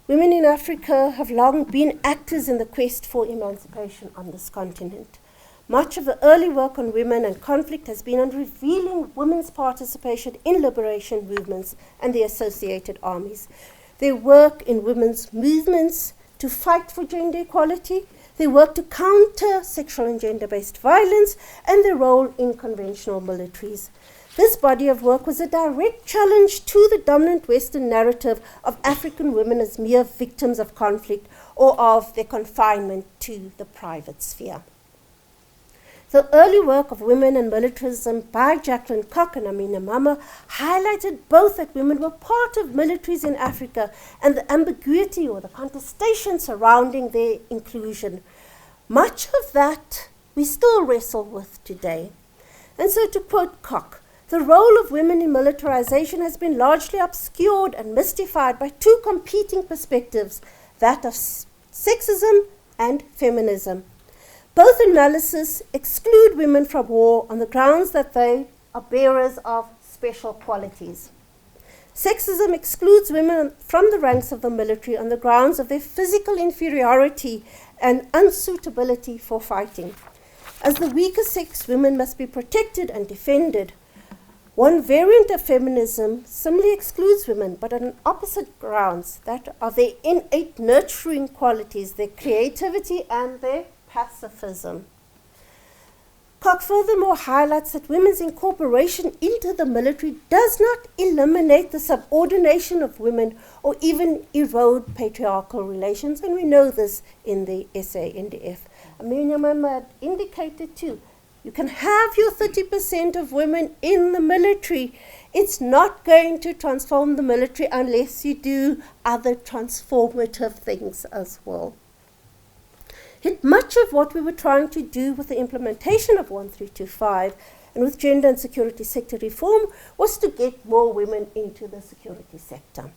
Women in Africa have long been actors in the quest for emancipation on this continent. Much of the early work on women and conflict has been on revealing women's participation in liberation movements and the associated armies. Their work in women's movements to fight for gender equality, their work to counter sexual and gender-based violence, and their role in conventional militaries. This body of work was a direct challenge to the dominant Western narrative of African women as mere victims of conflict or of their confinement to the private sphere. The early work of women and militarism by Jacqueline Koch and Amina Mama highlighted both that women were part of militaries in Africa and the ambiguity or the contestation surrounding their inclusion. Much of that we still wrestle with today. And so, to quote Koch, the role of women in militarization has been largely obscured and mystified by two competing perspectives, that of sexism and feminism. Both analyses exclude women from war on the grounds that they are bearers of special qualities. Sexism excludes women from the ranks of the military on the grounds of their physical inferiority and unsuitability for fighting. As the weaker sex, women must be protected and defended. One variant of feminism similarly excludes women, but on opposite grounds, that of their innate nurturing qualities, their creativity and their pacifism. Koch furthermore highlights that women's incorporation into the military does not eliminate the subordination of women or even erode patriarchal relations, and we know this in the SANDF. Amina Mama had indicated too, you can have your 30% of women in the military. It's not going to transform the military unless you do other transformative things as well. Yet much of what we were trying to do with the implementation of 1325 and with gender and security sector reform was to get more women into the security sector,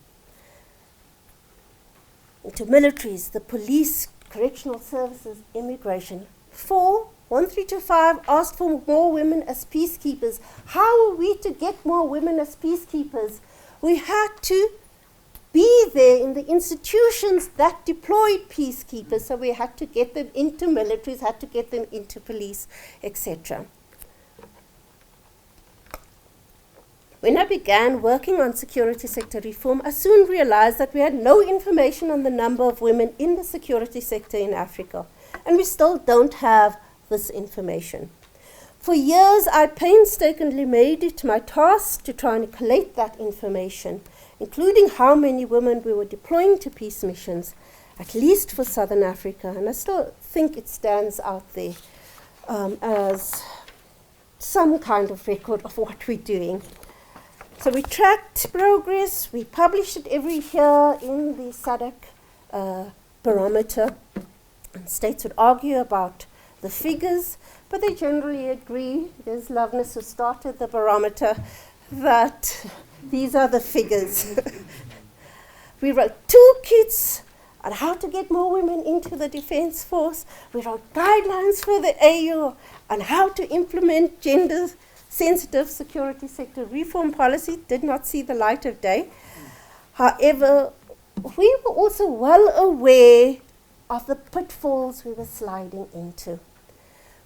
into militaries, the police, correctional services, immigration. 1325 asked for more women as peacekeepers. How are we to get more women as peacekeepers? We had to be there in the institutions that deployed peacekeepers. So we had to get them into militaries, had to get them into police, etc. When I began working on security sector reform, I soon realized that we had no information on the number of women in the security sector in Africa, and we still don't have this information. For years, I painstakingly made it my task to try and collate that information, including how many women we were deploying to peace missions, at least for Southern Africa, and I still think it stands out there as some kind of record of what we're doing. So we tracked progress, we published it every year in the SADC barometer, and states would argue about the figures, but they generally agree, there's Loveness who started the barometer, that these are the figures. We wrote toolkits on how to get more women into the Defence Force. We wrote guidelines for the AU on how to implement gender-sensitive security sector reform policy. Did not see the light of day. However, we were also well aware of the pitfalls we were sliding into.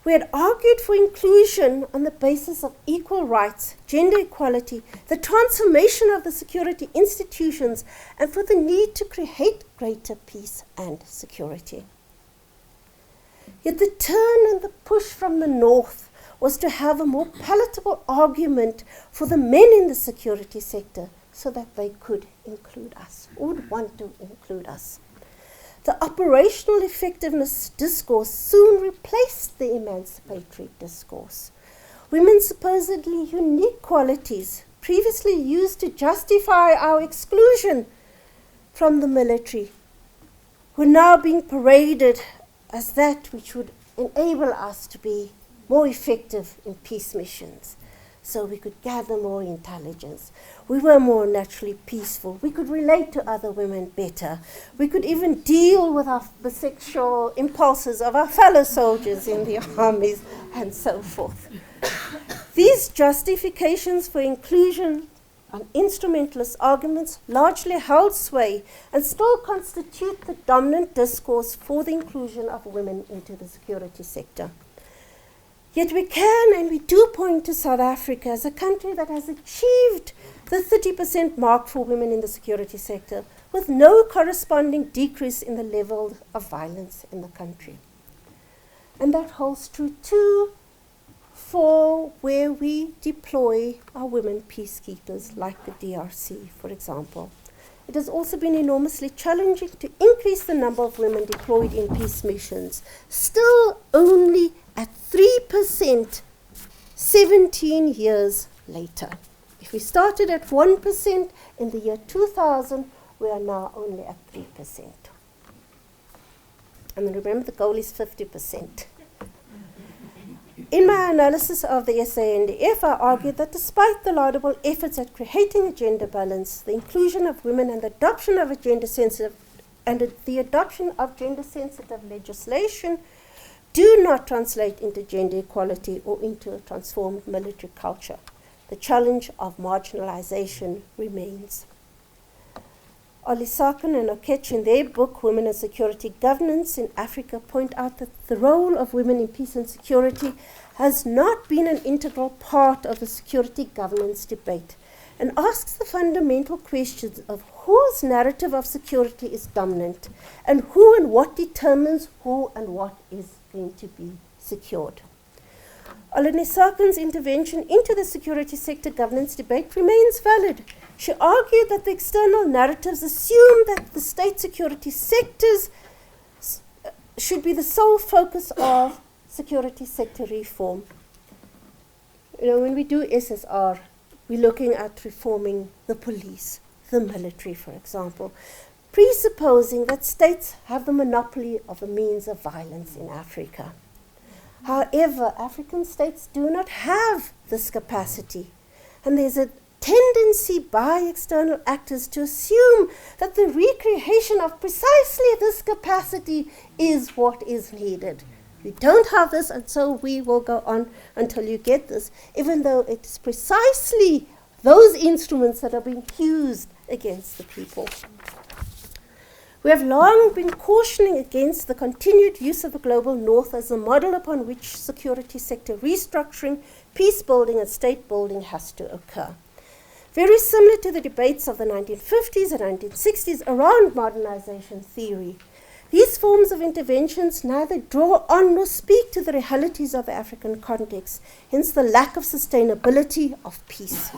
We had argued for inclusion on the basis of equal rights, gender equality, the transformation of the security institutions, and for the need to create greater peace and security. Yet the turn and the push from the north was to have a more palatable argument for the men in the security sector so that they could include us, or would want to include us. The operational effectiveness discourse soon replaced the emancipatory discourse. Women's supposedly unique qualities, previously used to justify our exclusion from the military, were now being paraded as that which would enable us to be more effective in peace missions. So we could gather more intelligence. We were more naturally peaceful. We could relate to other women better. We could even deal with the sexual impulses of our fellow soldiers in the armies and so forth. These justifications for inclusion and instrumentalist arguments largely held sway and still constitute the dominant discourse for the inclusion of women into the security sector. Yet we can and we do point to South Africa as a country that has achieved the 30% mark for women in the security sector with no corresponding decrease in the level of violence in the country. And that holds true too for where we deploy our women peacekeepers like the DRC, for example. It has also been enormously challenging to increase the number of women deployed in peace missions, still only at 3% 17 years later. If we started at 1% in the year 2000, we are now only at 3%. And remember, the goal is 50%. In my analysis of the SANDF, I argued that despite the laudable efforts at creating a gender balance, the inclusion of women and the adoption of gender-sensitive legislation do not translate into gender equality or into a transformed military culture. The challenge of marginalization remains. Olisakan and Okech, in their book, Women and Security Governance in Africa, point out that the role of women in peace and security has not been an integral part of the security governance debate, and asks the fundamental questions of whose narrative of security is dominant, and who and what determines who and what is going to be secured. Olunisakan's intervention into the security sector governance debate remains valid. She argued that the external narratives assume that the state security sectors should be the sole focus of security sector reform. You know, when we do SSR, we're looking at reforming the police, the military, for example, presupposing that states have the monopoly of the means of violence in Africa. However, African states do not have this capacity, and there's a tendency by external actors to assume that the recreation of precisely this capacity is what is needed. You don't have this, and so we will go on until you get this, even though it's precisely those instruments that are being used against the people. We have long been cautioning against the continued use of the global north as a model upon which security sector restructuring, peace building and state building has to occur. Very similar to the debates of the 1950s and 1960s around modernization theory, these forms of interventions neither draw on nor speak to the realities of the African context, hence the lack of sustainability of peace.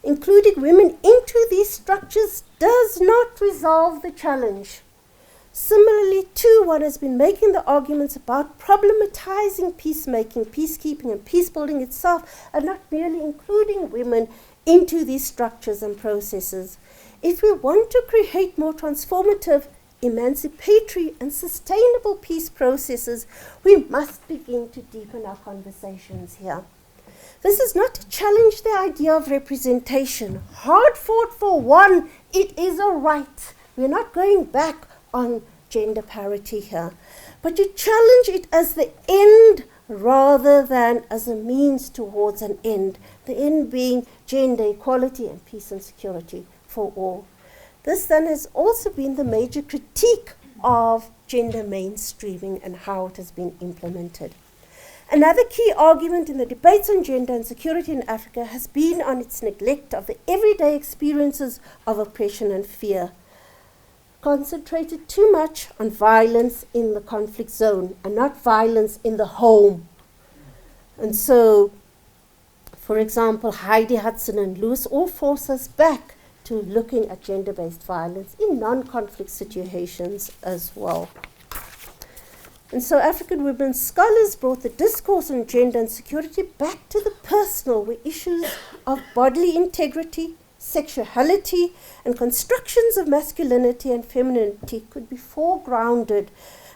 Including women into these structures does not resolve the challenge. Similarly, too, one has been making the arguments about problematizing peacemaking, peacekeeping, and peacebuilding itself, and not merely including women into these structures and processes. If we want to create more transformative, emancipatory, and sustainable peace processes, we must begin to deepen our conversations here. This is not to challenge the idea of representation. Hard fought for one, it is a right. We're not going back on gender parity here, but to challenge it as the end rather than as a means towards an end, the end being gender equality and peace and security for all. This then has also been the major critique of gender mainstreaming and how it has been implemented. Another key argument in the debates on gender and security in Africa has been on its neglect of the everyday experiences of oppression and fear, concentrated too much on violence in the conflict zone and not violence in the home. And so, for example, Heidi Hudson and Lewis all force us back to looking at gender-based violence in non-conflict situations as well. And so African women scholars brought the discourse on gender and security back to the personal, where issues of bodily integrity, sexuality, and constructions of masculinity and femininity could be foregrounded,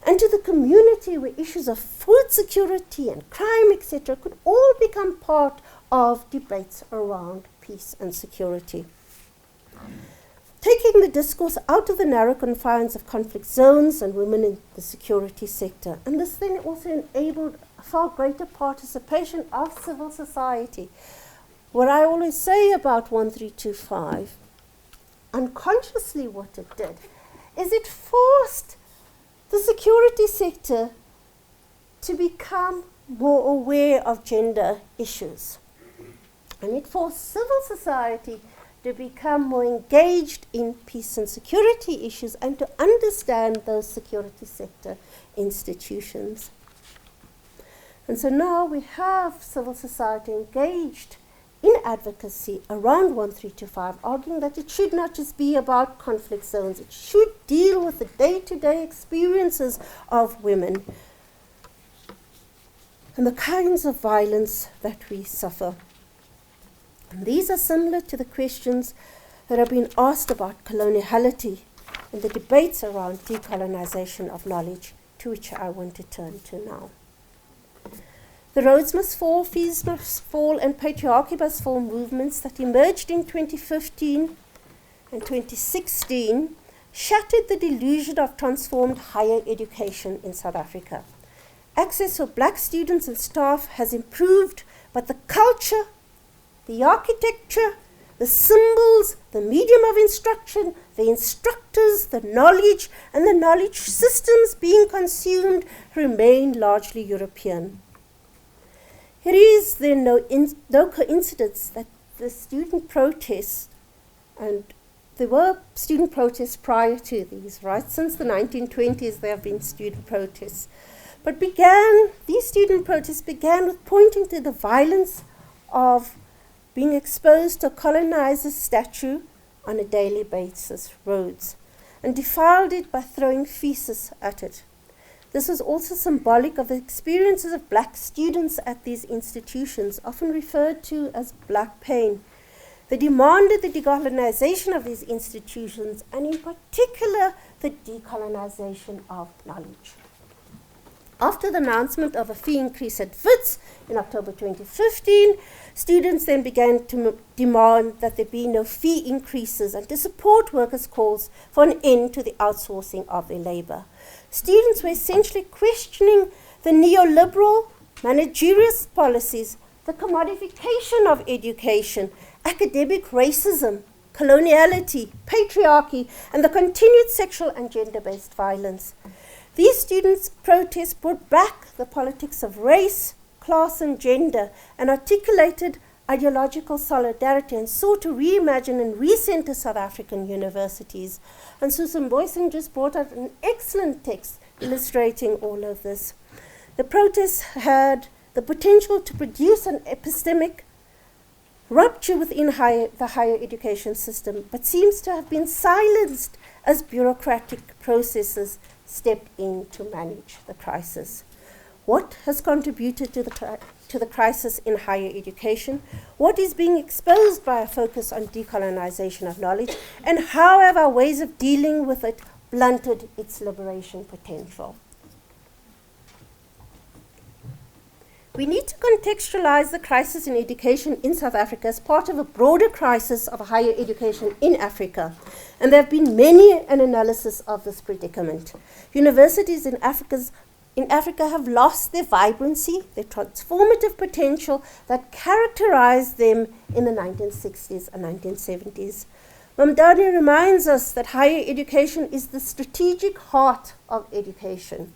and to the community, where issues of food security and crime, etc., could all become part of debates around peace and security. Taking the discourse out of the narrow confines of conflict zones and women in the security sector. And this then also enabled a far greater participation of civil society. What I always say about 1325, unconsciously what it did, is it forced the security sector to become more aware of gender issues. And it forced civil society to become more engaged in peace and security issues and to understand those security sector institutions. And so now we have civil society engaged in advocacy around 1325, arguing that it should not just be about conflict zones, it should deal with the day-to-day experiences of women and the kinds of violence that we suffer. And these are similar to the questions that have been asked about coloniality in the debates around decolonization of knowledge, to which I want to turn to now. The Rhodes Must Fall, Fees Must Fall, and Patriarchy Must Fall movements that emerged in 2015 and 2016 shattered the delusion of transformed higher education in South Africa. Access for black students and staff has improved, but the culture, the architecture, the symbols, the medium of instruction, the instructors, the knowledge, and the knowledge systems being consumed remain largely European. It is then no coincidence that the student protests, and there were student protests prior to these, right? Since the 1920s there have been student protests. But these student protests began with pointing to the violence of being exposed to a colonizer's statue on a daily basis, Rhodes, and defiled it by throwing feces at it. This was also symbolic of the experiences of black students at these institutions, often referred to as black pain. They demanded the decolonization of these institutions, and in particular, the decolonization of knowledge. After the announcement of a fee increase at WITS in October 2015, students then began to demand that there be no fee increases and to support workers' calls for an end to the outsourcing of their labor. Students were essentially questioning the neoliberal managerial policies, the commodification of education, academic racism, coloniality, patriarchy, and the continued sexual and gender-based violence. These students' protests brought back the politics of race, class, and gender, and articulated ideological solidarity and sought to reimagine and recenter South African universities. And Susan Boyson just brought out an excellent text illustrating all of this. The protests had the potential to produce an epistemic rupture within the higher education system, but seems to have been silenced as bureaucratic processes stepped in to manage the crisis. What has contributed to the crisis in higher education? What is being exposed by a focus on decolonization of knowledge? And how have our ways of dealing with it blunted its liberation potential? We need to contextualize the crisis in education in South Africa as part of a broader crisis of higher education in Africa. And there have been many an analysis of this predicament. Universities in Africa have lost their vibrancy, their transformative potential that characterized them in the 1960s and 1970s. Mamdani reminds us that higher education is the strategic heart of education.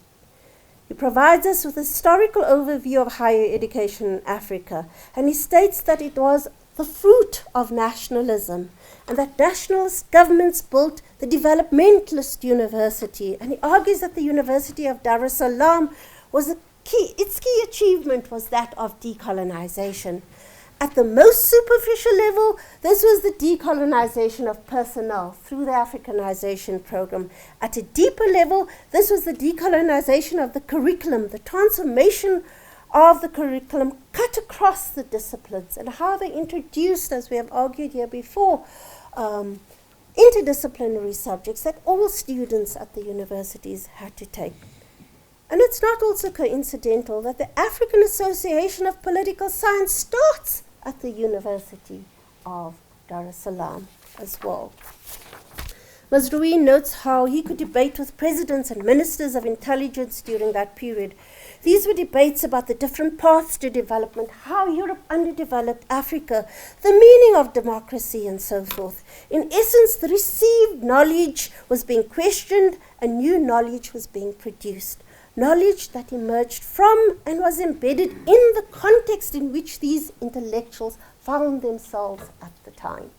He provides us with a historical overview of higher education in Africa, and he states that it was the fruit of nationalism, and that nationalist governments built the developmentalist university. And he argues that the University of Dar es Salaam was its key achievement was that of decolonization. At the most superficial level, this was the decolonization of personnel through the Africanization program. At a deeper level, this was the decolonization of the curriculum, the transformation of the curriculum cut across the disciplines, and how they introduced, as we have argued here before, interdisciplinary subjects that all students at the universities had to take. And it's not also coincidental that the African Association of Political Science starts at the University of Dar es Salaam as well. Mazrui notes how he could debate with presidents and ministers of intelligence during that period. These were debates about the different paths to development, how Europe underdeveloped Africa, the meaning of democracy, and so forth. In essence, the received knowledge was being questioned and new knowledge was being produced. Knowledge that emerged from and was embedded in the context in which these intellectuals found themselves at the time.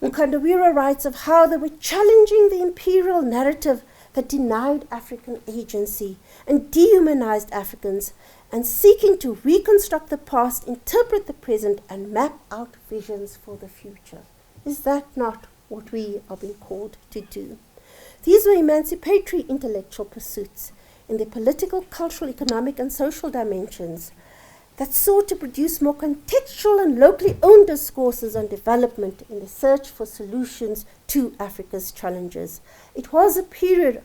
Nkandawira writes of how they were challenging the imperial narrative that denied African agency and dehumanized Africans, and seeking to reconstruct the past, interpret the present, and map out visions for the future. Is that not what we are being called to do? These were emancipatory intellectual pursuits in their political, cultural, economic, and social dimensions that sought to produce more contextual and locally owned discourses on development in the search for solutions to Africa's challenges. It was a period,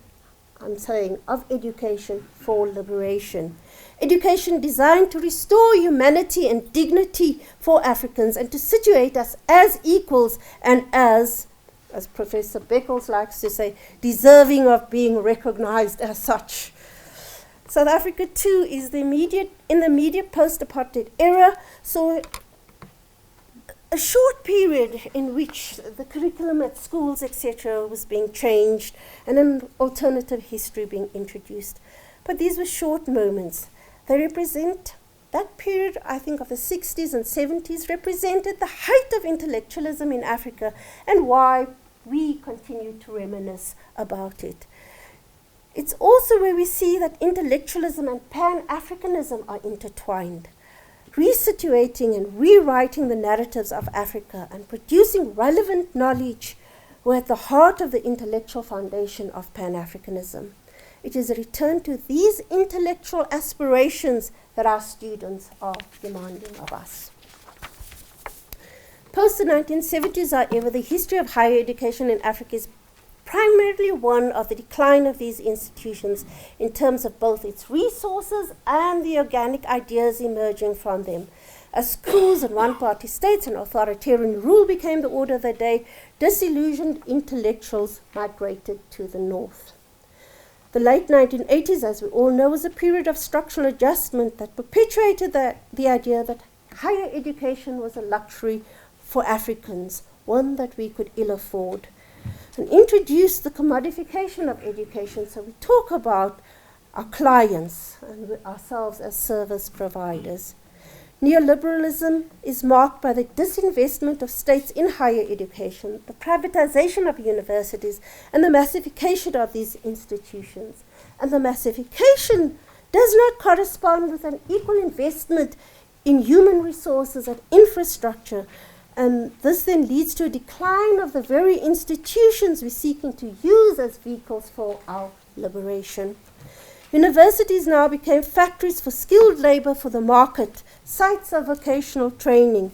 I'm saying, of education for liberation. Education designed to restore humanity and dignity for Africans and to situate us as equals and as Professor Beckles likes to say, deserving of being recognized as such. South Africa, too, is in the immediate post-apartheid era, so a short period in which the curriculum at schools, etc., was being changed and an alternative history being introduced. But these were short moments. They represent that period, I think, of the 60s and 70s, represented the height of intellectualism in Africa and why we continue to reminisce about it. It's also where we see that intellectualism and Pan-Africanism are intertwined, resituating and rewriting the narratives of Africa and producing relevant knowledge were at the heart of the intellectual foundation of Pan-Africanism. It is a return to these intellectual aspirations that our students are demanding of us. Post the 1970s, however, the history of higher education in Africa is primarily one of the decline of these institutions in terms of both its resources and the organic ideas emerging from them. As schools and one-party states and authoritarian rule became the order of the day, disillusioned intellectuals migrated to the north. The late 1980s, as we all know, was a period of structural adjustment that perpetuated the idea that higher education was a luxury for Africans, one that we could ill afford, and introduced the commodification of education. So we talk about our clients and ourselves as service providers. Neoliberalism is marked by the disinvestment of states in higher education, the privatization of universities, and the massification of these institutions. And the massification does not correspond with an equal investment in human resources and infrastructure. And this then leads to a decline of the very institutions we're seeking to use as vehicles for our liberation. Universities now became factories for skilled labor for the market, sites of vocational training.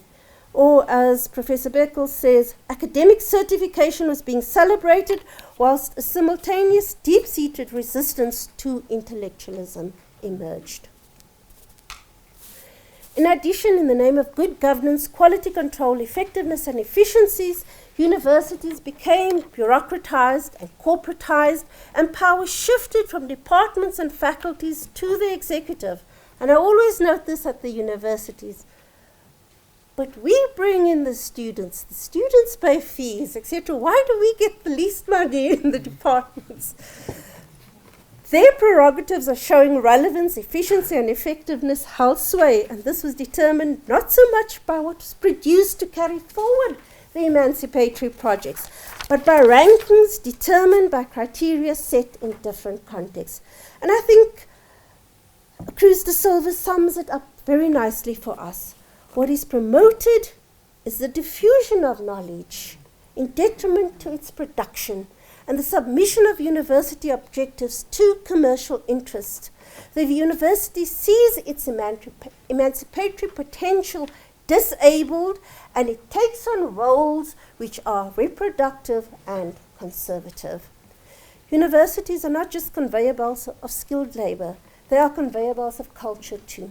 Or, as Professor Beckel says, academic certification was being celebrated whilst a simultaneous deep-seated resistance to intellectualism emerged. In addition, in the name of good governance, quality control, effectiveness, and efficiencies, universities became bureaucratized and corporatized, and power shifted from departments and faculties to the executive. And I always note this at the universities. But we bring in the students pay fees, etc. Why do we get the least money in the departments? Their prerogatives are showing relevance, efficiency, and effectiveness held sway, and this was determined not so much by what was produced to carry forward the emancipatory projects, but by rankings determined by criteria set in different contexts. And I think Cruz de Silva sums it up very nicely for us. What is promoted is the diffusion of knowledge in detriment to its production, and the submission of university objectives to commercial interest. The university sees its emancipatory potential disabled, and it takes on roles which are reproductive and conservative. Universities are not just conveyor belts of skilled labor, they are conveyor belts of culture too.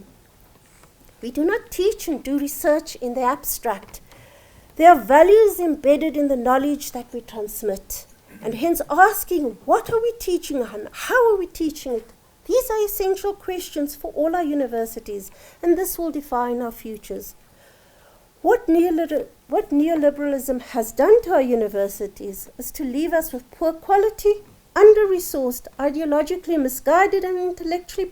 We do not teach and do research in the abstract. There are values embedded in the knowledge that we transmit. And hence asking, what are we teaching and how are we teaching it? These are essential questions for all our universities, and this will define our futures. What neoliberalism has done to our universities is to leave us with poor quality, under-resourced, ideologically misguided, and intellectually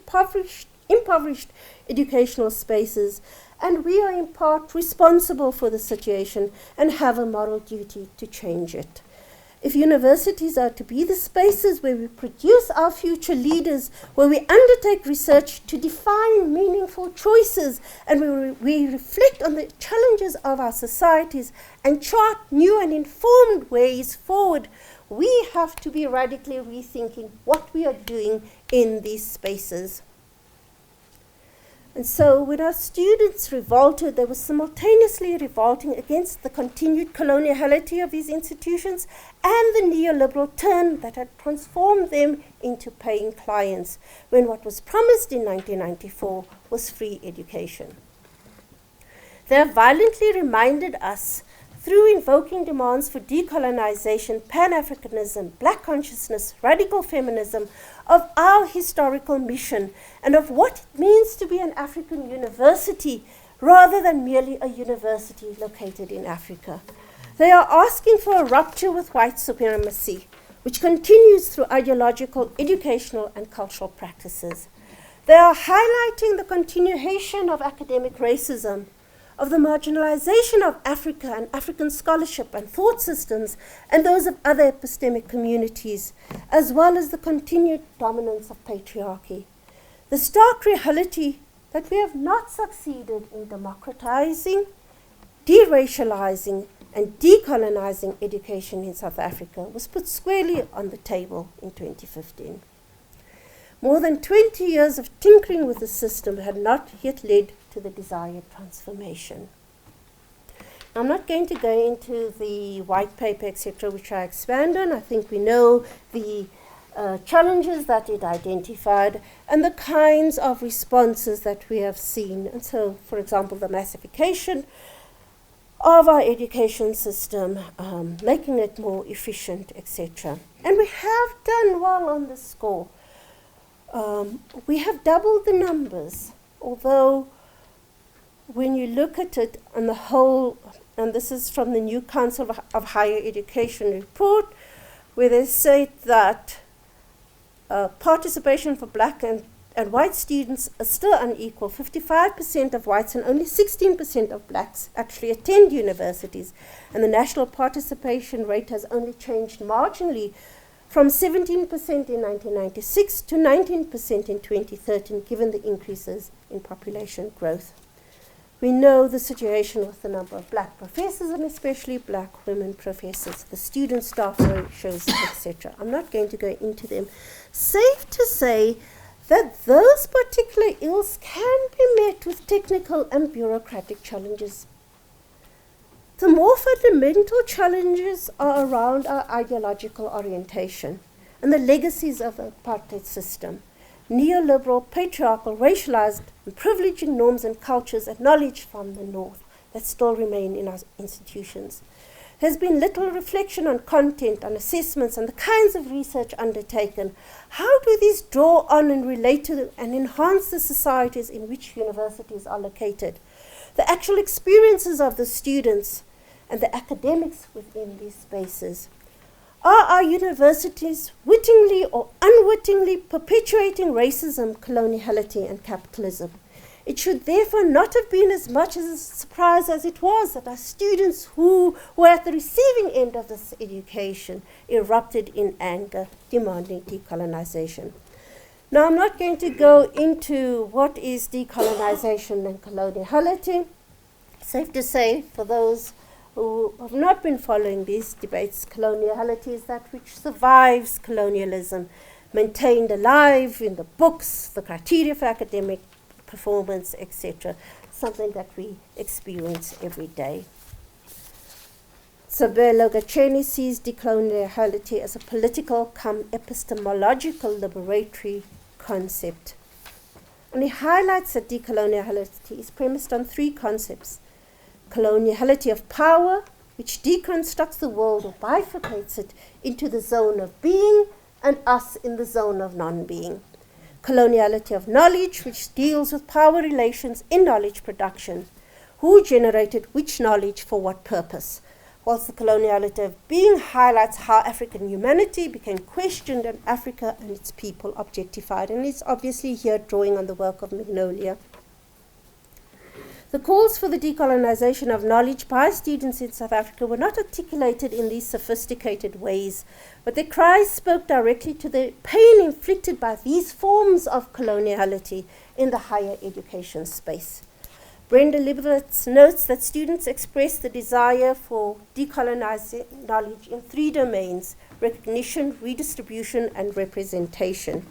impoverished educational spaces, and we are in part responsible for the situation and have a moral duty to change it. If universities are to be the spaces where we produce our future leaders, where we undertake research to define meaningful choices, and where we reflect on the challenges of our societies and chart new and informed ways forward, we have to be radically rethinking what we are doing in these spaces. And so when our students revolted, they were simultaneously revolting against the continued coloniality of these institutions and the neoliberal turn that had transformed them into paying clients, when what was promised in 1994 was free education. They have violently reminded us, through invoking demands for decolonization, Pan-Africanism, Black consciousness, radical feminism, of our historical mission and of what it means to be an African university rather than merely a university located in Africa. They are asking for a rupture with white supremacy, which continues through ideological, educational, and cultural practices. They are highlighting the continuation of academic racism, of the marginalization of Africa and African scholarship and thought systems, and those of other epistemic communities, as well as the continued dominance of patriarchy. The stark reality that we have not succeeded in democratizing, deracializing, and decolonizing education in South Africa was put squarely on the table in 2015. More than 20 years of tinkering with the system had not yet led to the desired transformation. I'm not going to go into the white paper, etc., which I expand on. I think we know the challenges that it identified and the kinds of responses that we have seen. And so, for example, the massification of our education system, making it more efficient, etc. And we have done well on this score. We have doubled the numbers, although when you look at it on the whole, and this is from the new Council of Higher Education report, where they say that participation for black and white students is still unequal. 55% of whites and only 16% of blacks actually attend universities, and the national participation rate has only changed marginally from 17% in 1996 to 19% in 2013, given the increases in population growth. We know the situation with the number of black professors and especially black women professors, the student staff ratios, etc. I'm not going to go into them. Safe to say that those particular ills can be met with technical and bureaucratic challenges. The more fundamental challenges are around our ideological orientation and the legacies of the apartheid system. Neoliberal, patriarchal, racialized, and privileging norms and cultures acknowledged from the North that still remain in our institutions. There's been little reflection on content, on assessments, and the kinds of research undertaken. How do these draw on and relate to and enhance the societies in which universities are located? The actual experiences of the students and the academics within these spaces. Are our universities wittingly or unwittingly perpetuating racism, coloniality, and capitalism? It should therefore not have been as much as a surprise as it was that our students who were at the receiving end of this education erupted in anger, demanding decolonization. Now, I'm not going to go into what is decolonization and coloniality. Safe to say, for those who have not been following these debates, coloniality is that which survives colonialism, maintained alive in the books, the criteria for academic performance, etc., something that we experience every day. Sabelo Gacheni sees decoloniality as a political come epistemological liberatory concept. And he highlights that decoloniality is premised on three concepts. Coloniality of power, which deconstructs the world or bifurcates it into the zone of being and us in the zone of non-being. Coloniality of knowledge, which deals with power relations in knowledge production. Who generated which knowledge for what purpose? Whilst the coloniality of being highlights how African humanity became questioned and Africa and its people objectified. And it's obviously here drawing on the work of Magnolia. The calls for the decolonization of knowledge by students in South Africa were not articulated in these sophisticated ways, but their cries spoke directly to the pain inflicted by these forms of coloniality in the higher education space. Brenda Libowitz notes that students express the desire for decolonizing knowledge in three domains: recognition, redistribution, and representation.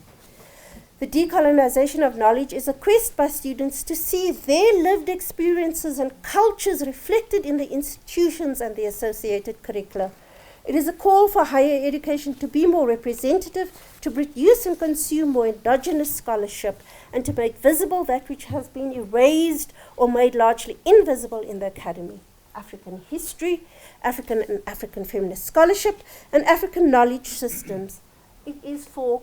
The decolonization of knowledge is a quest by students to see their lived experiences and cultures reflected in the institutions and the associated curricula. It is a call for higher education to be more representative, to produce and consume more endogenous scholarship, and to make visible that which has been erased or made largely invisible in the academy. African history, African and African feminist scholarship, and African knowledge systems. It is for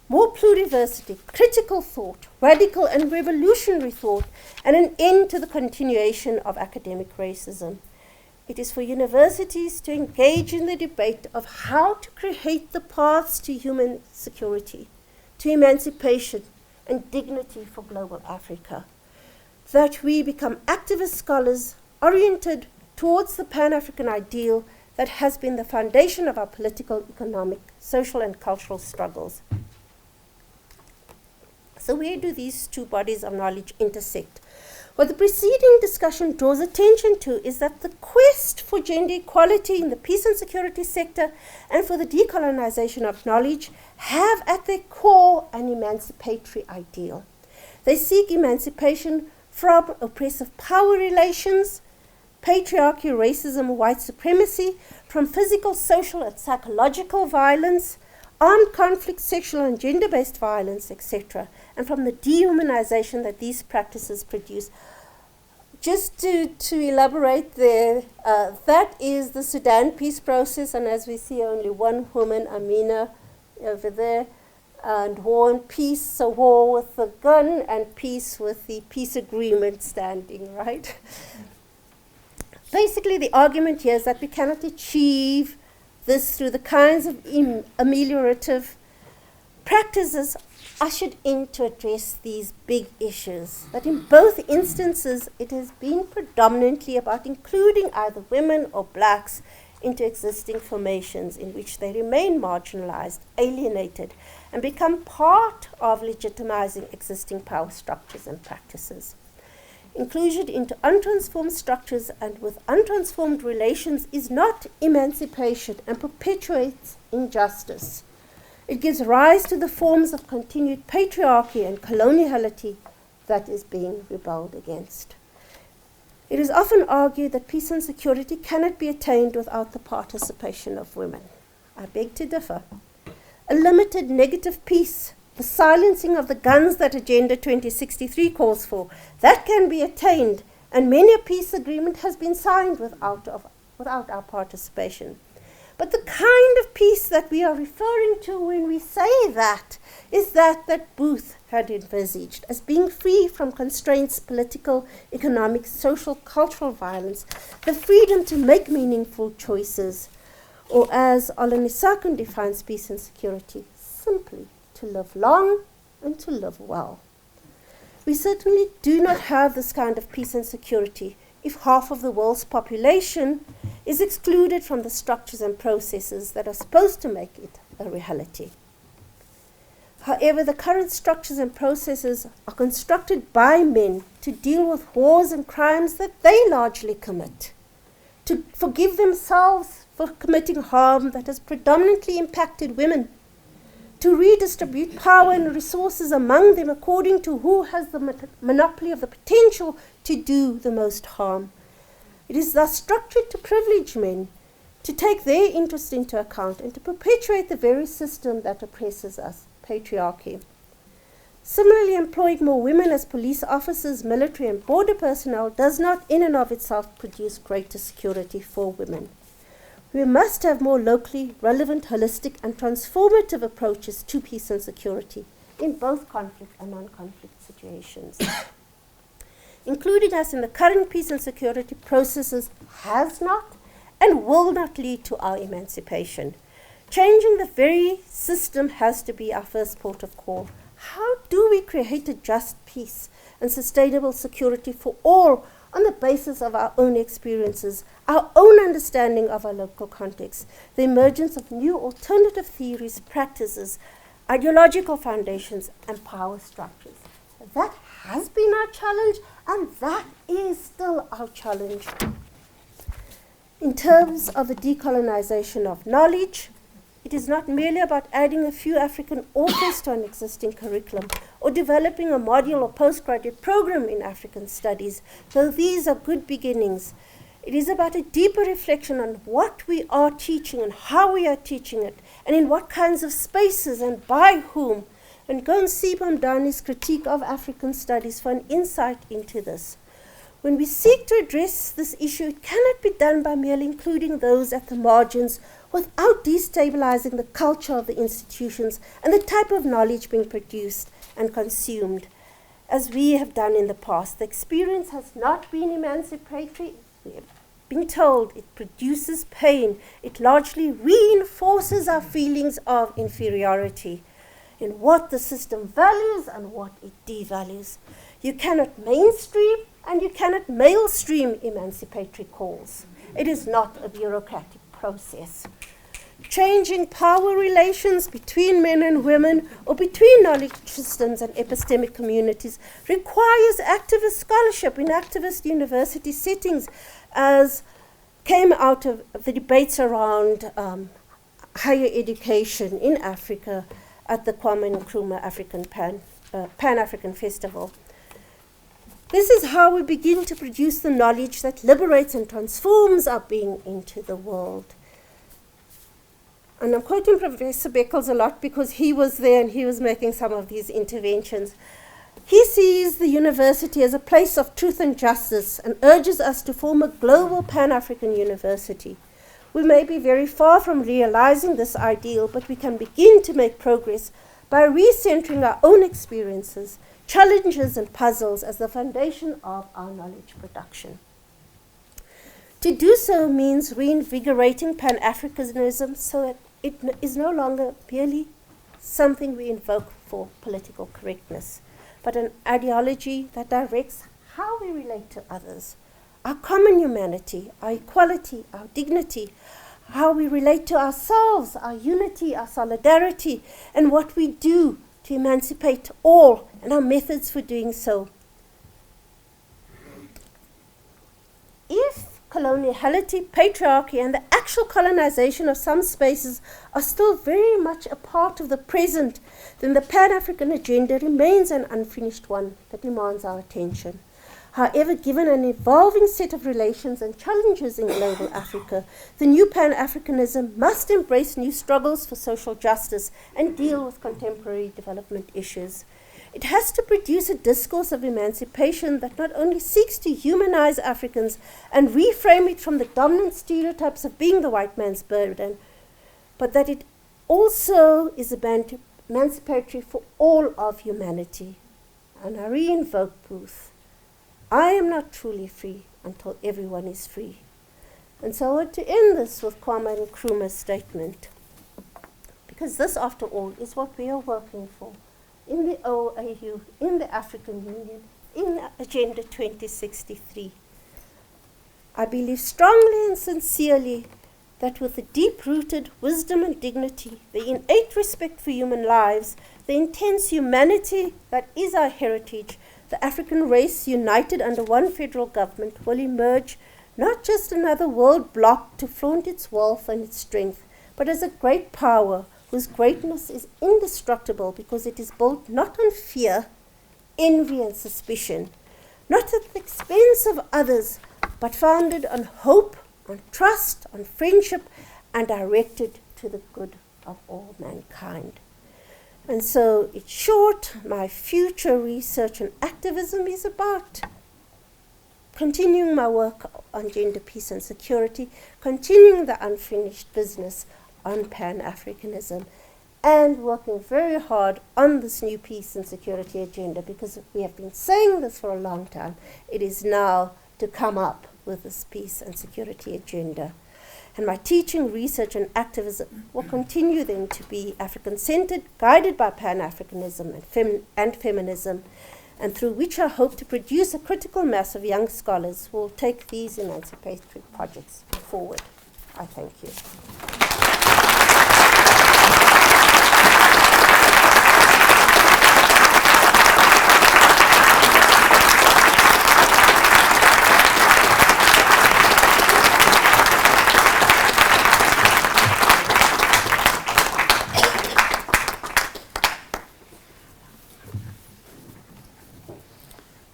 more pluriversity, critical thought, radical and revolutionary thought, and an end to the continuation of academic racism. It is for universities to engage in the debate of how to create the paths to human security, to emancipation and dignity for global Africa. That we become activist scholars oriented towards the Pan-African ideal that has been the foundation of our political, economic, social, and cultural struggles. So where do these two bodies of knowledge intersect? What the preceding discussion draws attention to is that the quest for gender equality in the peace and security sector and for the decolonization of knowledge have at their core an emancipatory ideal. They seek emancipation from oppressive power relations, patriarchy, racism, white supremacy, from physical, social, and psychological violence, armed conflict, sexual and gender-based violence, etc., and from the dehumanization that these practices produce. Just to elaborate there, that is the Sudan peace process, and as we see only one woman, Amina, over there, and war and peace, so war with the gun and peace with the peace agreement standing, right? Basically, the argument here is that we cannot achieve this through the kinds of ameliorative practices ushered in to address these big issues. That in both instances, it has been predominantly about including either women or blacks into existing formations in which they remain marginalized, alienated, and become part of legitimizing existing power structures and practices. Inclusion into untransformed structures and with untransformed relations is not emancipation and perpetuates injustice. It gives rise to the forms of continued patriarchy and coloniality that is being rebelled against. It is often argued that peace and security cannot be attained without the participation of women. I beg to differ. A limited negative peace, the silencing of the guns that Agenda 2063 calls for, that can be attained, and many a peace agreement has been signed without our participation. But the kind of peace that we are referring to when we say that is that Booth had envisaged as being free from constraints, political, economic, social, cultural violence, the freedom to make meaningful choices, or as Olunisakun defines peace and security, simply to live long and to live well. We certainly do not have this kind of peace and security if half of the world's population is excluded from the structures and processes that are supposed to make it a reality. However, the current structures and processes are constructed by men to deal with wars and crimes that they largely commit, to forgive themselves for committing harm that has predominantly impacted women, to redistribute power and resources among them according to who has the monopoly of the potential to do the most harm. It is thus structured to privilege men, to take their interest into account and to perpetuate the very system that oppresses us, patriarchy. Similarly, employing more women as police officers, military and border personnel does not in and of itself produce greater security for women. We must have more locally relevant, holistic and transformative approaches to peace and security in both conflict and non-conflict situations. Including us in the current peace and security processes has not and will not lead to our emancipation. Changing the very system has to be our first port of call. How do we create a just peace and sustainable security for all on the basis of our own experiences, our own understanding of our local context, the emergence of new alternative theories, practices, ideological foundations, and power structures? That has been our challenge, and that is still our challenge. In terms of the decolonization of knowledge, it is not merely about adding a few African authors to an existing curriculum or developing a module or postgraduate program in African studies, though these are good beginnings. It is about a deeper reflection on what we are teaching and how we are teaching it, and in what kinds of spaces and by whom. And go and see Bamdani's critique of African studies for an insight into this. When we seek to address this issue, it cannot be done by merely including those at the margins without destabilizing the culture of the institutions and the type of knowledge being produced and consumed. As we have done in the past, the experience has not been emancipatory. We have been told it produces pain. It largely reinforces our feelings of inferiority in what the system values and what it devalues. You cannot mainstream and you cannot mainstream emancipatory calls. It is not a bureaucratic process. Changing power relations between men and women or between knowledge systems and epistemic communities requires activist scholarship in activist university settings, as came out of the debates around higher education in Africa at the Kwame Nkrumah Pan-African Festival. This is how we begin to produce the knowledge that liberates and transforms our being into the world. And I'm quoting Professor Beckles a lot because he was there and he was making some of these interventions. He sees the university as a place of truth and justice and urges us to form a global Pan-African university. We may be very far from realizing this ideal, but we can begin to make progress by recentering our own experiences, challenges and puzzles as the foundation of our knowledge production. To do so means reinvigorating Pan-Africanism so that it is no longer merely something we invoke for political correctness, but an ideology that directs how we relate to others, our common humanity, our equality, our dignity, how we relate to ourselves, our unity, our solidarity, and what we do to emancipate all, and our methods for doing so. If coloniality, patriarchy, and the actual colonization of some spaces are still very much a part of the present, then the Pan-African agenda remains an unfinished one that demands our attention. However, given an evolving set of relations and challenges in global Africa, the new Pan-Africanism must embrace new struggles for social justice and deal with contemporary development issues. It has to produce a discourse of emancipation that not only seeks to humanize Africans and reframe it from the dominant stereotypes of being the white man's burden, but that it also is emancipatory for all of humanity. And I re-invoke Booth. I am not truly free until everyone is free. And so I want to end this with Kwame Nkrumah's statement, because this, after all, is what we are working for in the OAU, in the African Union, in Agenda 2063. I believe strongly and sincerely that with the deep-rooted wisdom and dignity, the innate respect for human lives, the intense humanity that is our heritage, the African race united under one federal government will emerge not just another world bloc to flaunt its wealth and its strength, but as a great power whose greatness is indestructible because it is built not on fear, envy, and suspicion, not at the expense of others, but founded on hope, on trust, on friendship, and directed to the good of all mankind. And so, in short, my future research and activism is about continuing my work on gender, peace, and security, continuing the unfinished business on Pan-Africanism, and working very hard on this new peace and security agenda, because we have been saying this for a long time. It is now to come up with this peace and security agenda. And my teaching, research, and activism will continue then to be African-centered, guided by Pan-Africanism and feminism, and through which I hope to produce a critical mass of young scholars who will take these emancipatory projects forward. I thank you.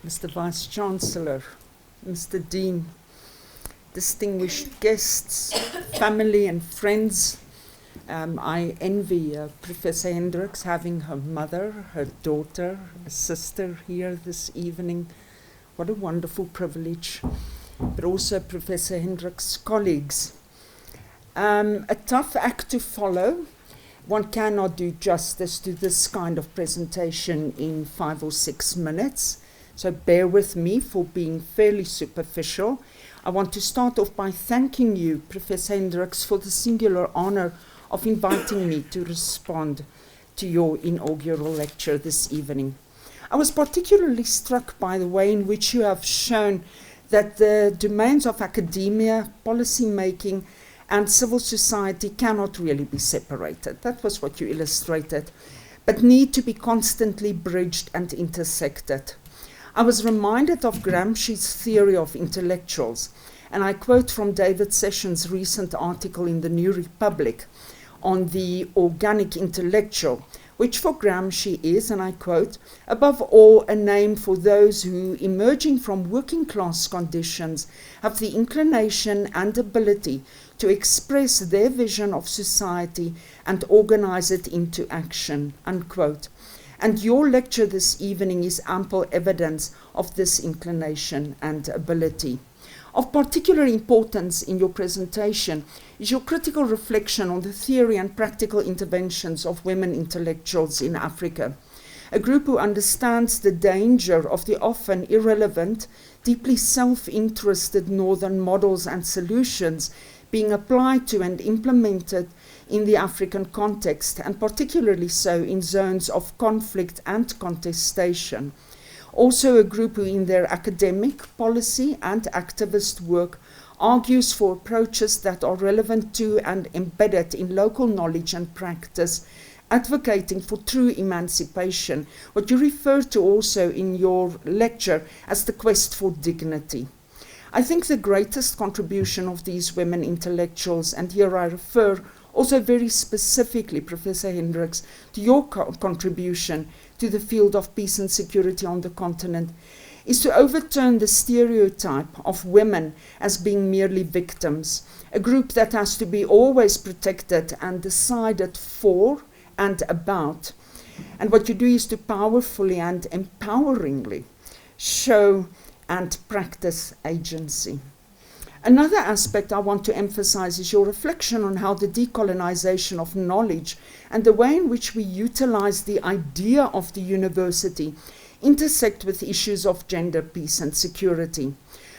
Mr. Vice-Chancellor, Mr. Dean, distinguished guests, family and friends. I envy Professor Hendricks having her mother, her daughter, a sister here this evening. What a wonderful privilege. But also Professor Hendricks' colleagues. A tough act to follow. One cannot do justice to this kind of presentation in 5 or 6 minutes. So bear with me for being fairly superficial. I want to start off by thanking you, Professor Hendricks, for the singular honor of inviting me to respond to your inaugural lecture this evening. I was particularly struck by the way in which you have shown that the domains of academia, policy making, and civil society cannot really be separated. That was what you illustrated, but need to be constantly bridged and intersected. I was reminded of Gramsci's theory of intellectuals, and I quote from David Sessions' recent article in the New Republic on the organic intellectual, which for Gramsci is, and I quote, above all, a name for those who, emerging from working class conditions, have the inclination and ability to express their vision of society and organize it into action, unquote. And your lecture this evening is ample evidence of this inclination and ability. Of particular importance in your presentation is your critical reflection on the theory and practical interventions of women intellectuals in Africa, a group who understands the danger of the often irrelevant, deeply self-interested northern models and solutions being applied to and implemented in the African context, and particularly so in zones of conflict and contestation. Also a group who in their academic, policy and activist work argues for approaches that are relevant to and embedded in local knowledge and practice, advocating for true emancipation, what you refer to also in your lecture as the quest for dignity. I think the greatest contribution of these women intellectuals, and here I refer also very specifically, Professor Hendricks, to your contribution to the field of peace and security on the continent, is to overturn the stereotype of women as being merely victims, a group that has to be always protected and decided for and about. And what you do is to powerfully and empoweringly show and practice agency. Another aspect I want to emphasize is your reflection on how the decolonization of knowledge and the way in which we utilize the idea of the university intersect with issues of gender, peace and security.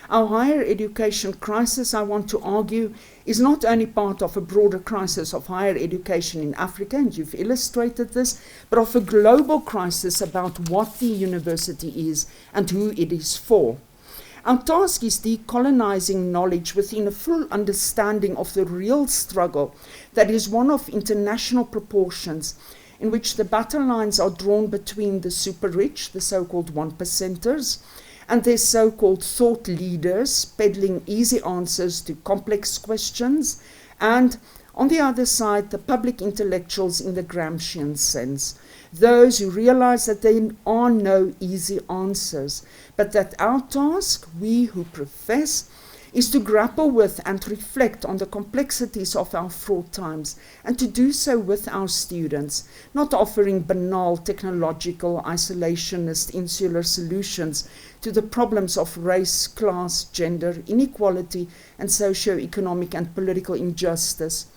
Our higher education crisis, I want to argue, is not only part of a broader crisis of higher education in Africa, and you've illustrated this, but of a global crisis about what the university is and who it is for. Our task is decolonizing knowledge within a full understanding of the real struggle that is one of international proportions, in which the battle lines are drawn between the super rich, the so-called 1%ers, and their so-called thought leaders peddling easy answers to complex questions, and on the other side, the public intellectuals in the Gramscian sense, those who realize that there are no easy answers, but that our task, we who profess, is to grapple with and reflect on the complexities of our fraught times, and to do so with our students, not offering banal, technological, isolationist, insular solutions to the problems of race, class, gender, inequality, and socio-economic and political injustice.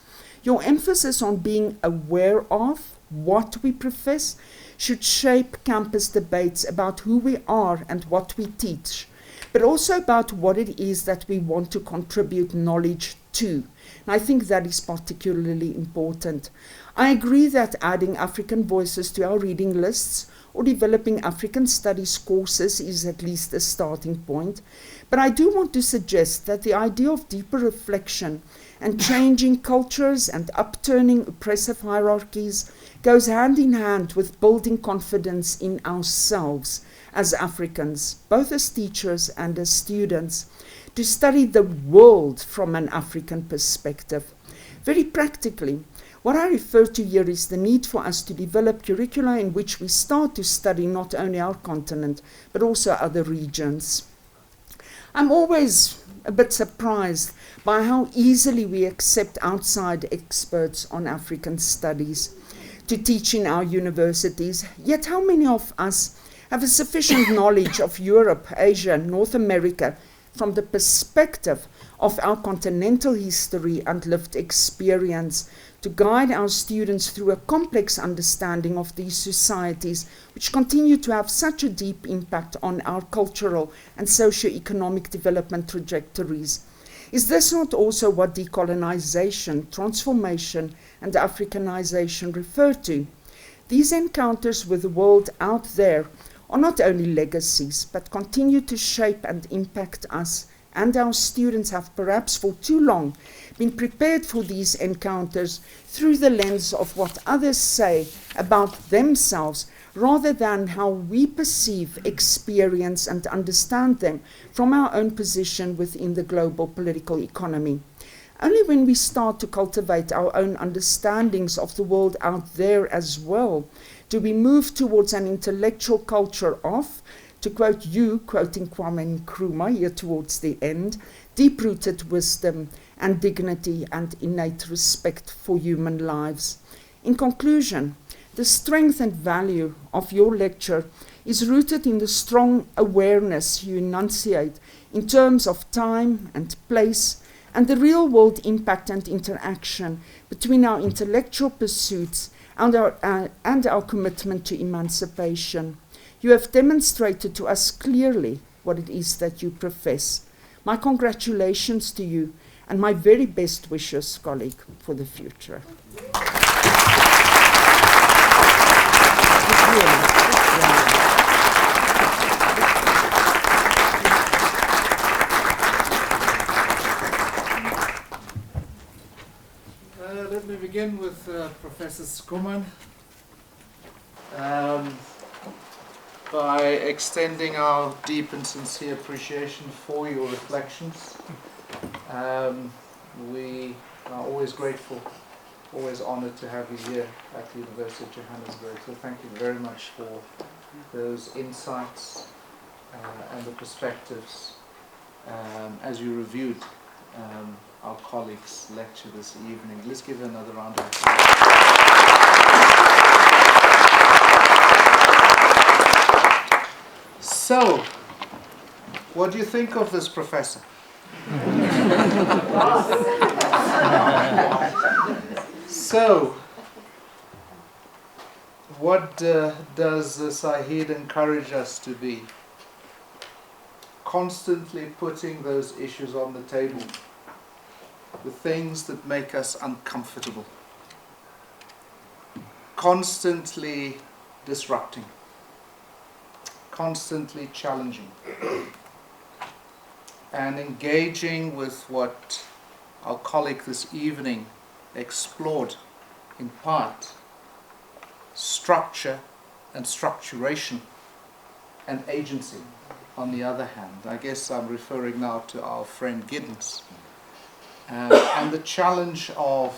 Your emphasis on being aware of what we profess should shape campus debates about who we are and what we teach, but also about what it is that we want to contribute knowledge to. And I think that is particularly important. I agree that adding African voices to our reading lists or developing African studies courses is at least a starting point, but I do want to suggest that the idea of deeper reflection and changing cultures and upturning oppressive hierarchies goes hand in hand with building confidence in ourselves as Africans, both as teachers and as students, to study the world from an African perspective. Very practically, what I refer to here is the need for us to develop curricula in which we start to study not only our continent, but also other regions. I'm always a bit surprised by how easily we accept outside experts on African studies to teach in our universities, yet how many of us have a sufficient knowledge of Europe, Asia, North America from the perspective of our continental history and lived experience to guide our students through a complex understanding of these societies which continue to have such a deep impact on our cultural and socio-economic development trajectories. Is this not also what decolonization, transformation, and Africanization refer to? These encounters with the world out there are not only legacies, but continue to shape and impact us, and our students have perhaps for too long been prepared for these encounters through the lens of what others say about themselves, rather than how we perceive, experience, and understand them from our own position within the global political economy. Only when we start to cultivate our own understandings of the world out there as well, do we move towards an intellectual culture of, to quote you, quoting Kwame Nkrumah here towards the end, deep-rooted wisdom and dignity and innate respect for human lives. In conclusion, the strength and value of your lecture is rooted in the strong awareness you enunciate in terms of time and place and the real-world impact and interaction between our intellectual pursuits and our commitment to emancipation. You have demonstrated to us clearly what it is that you profess. My congratulations to you and my very best wishes, colleague, for the future. Let me begin with Professor Skuman by extending our deep and sincere appreciation for your reflections. We are always grateful, always honored to have you here at the University of Johannesburg. So thank you very much for those insights and the perspectives as you reviewed our colleagues' lecture this evening. Let's give another round of applause. So, what do you think of this professor? So, what does Sahid encourage us to be? Constantly putting those issues on the table, the things that make us uncomfortable, constantly disrupting, constantly challenging, and engaging with what our colleague this evening explored in part: structure and structuration, and agency on the other hand. I guess I'm referring now to our friend Giddens. And the challenge of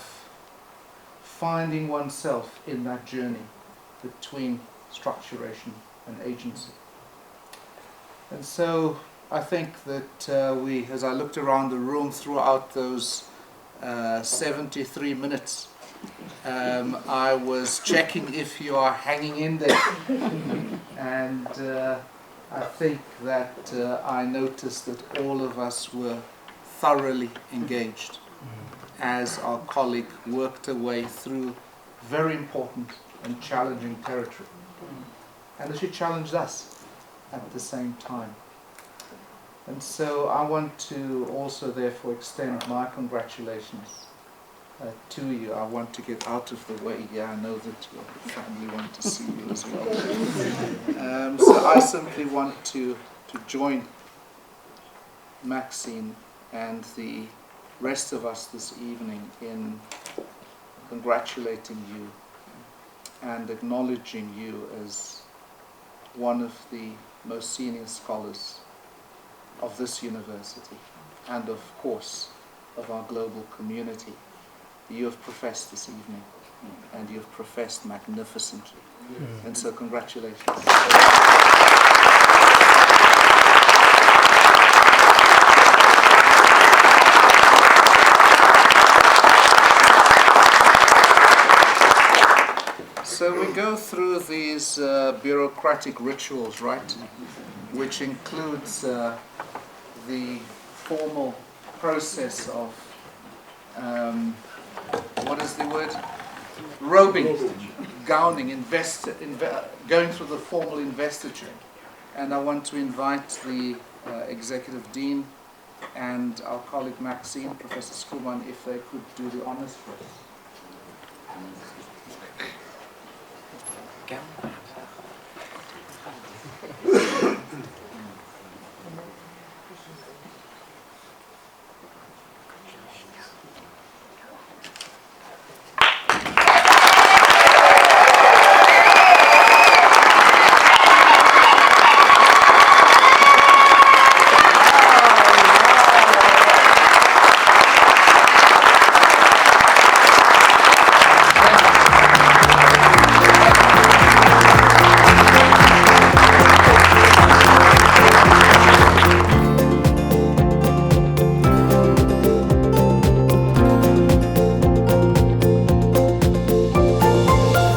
finding oneself in that journey between structuration and agency. And so I think that we, as I looked around the room throughout those 73 minutes, I was checking if you are hanging in there. And I think that I noticed that all of us were thoroughly engaged as our colleague worked her way through very important and challenging territory. And she challenged us at the same time. And so I want to also therefore extend my congratulations to you. I want to get out of the way. Yeah, I know that your family want to see you as well. So I simply want to join Maxine and the rest of us this evening in congratulating you and acknowledging you as one of the most senior scholars of this university and of course of our global community. You have professed this evening and you have professed magnificently. And so congratulations. So we go through these bureaucratic rituals, right? Which includes the formal process of, what is the word? Robing, gowning, going through the formal investiture. And I want to invite the Executive Dean and our colleague Maxine, Professor Skuman, if they could do the honors for us.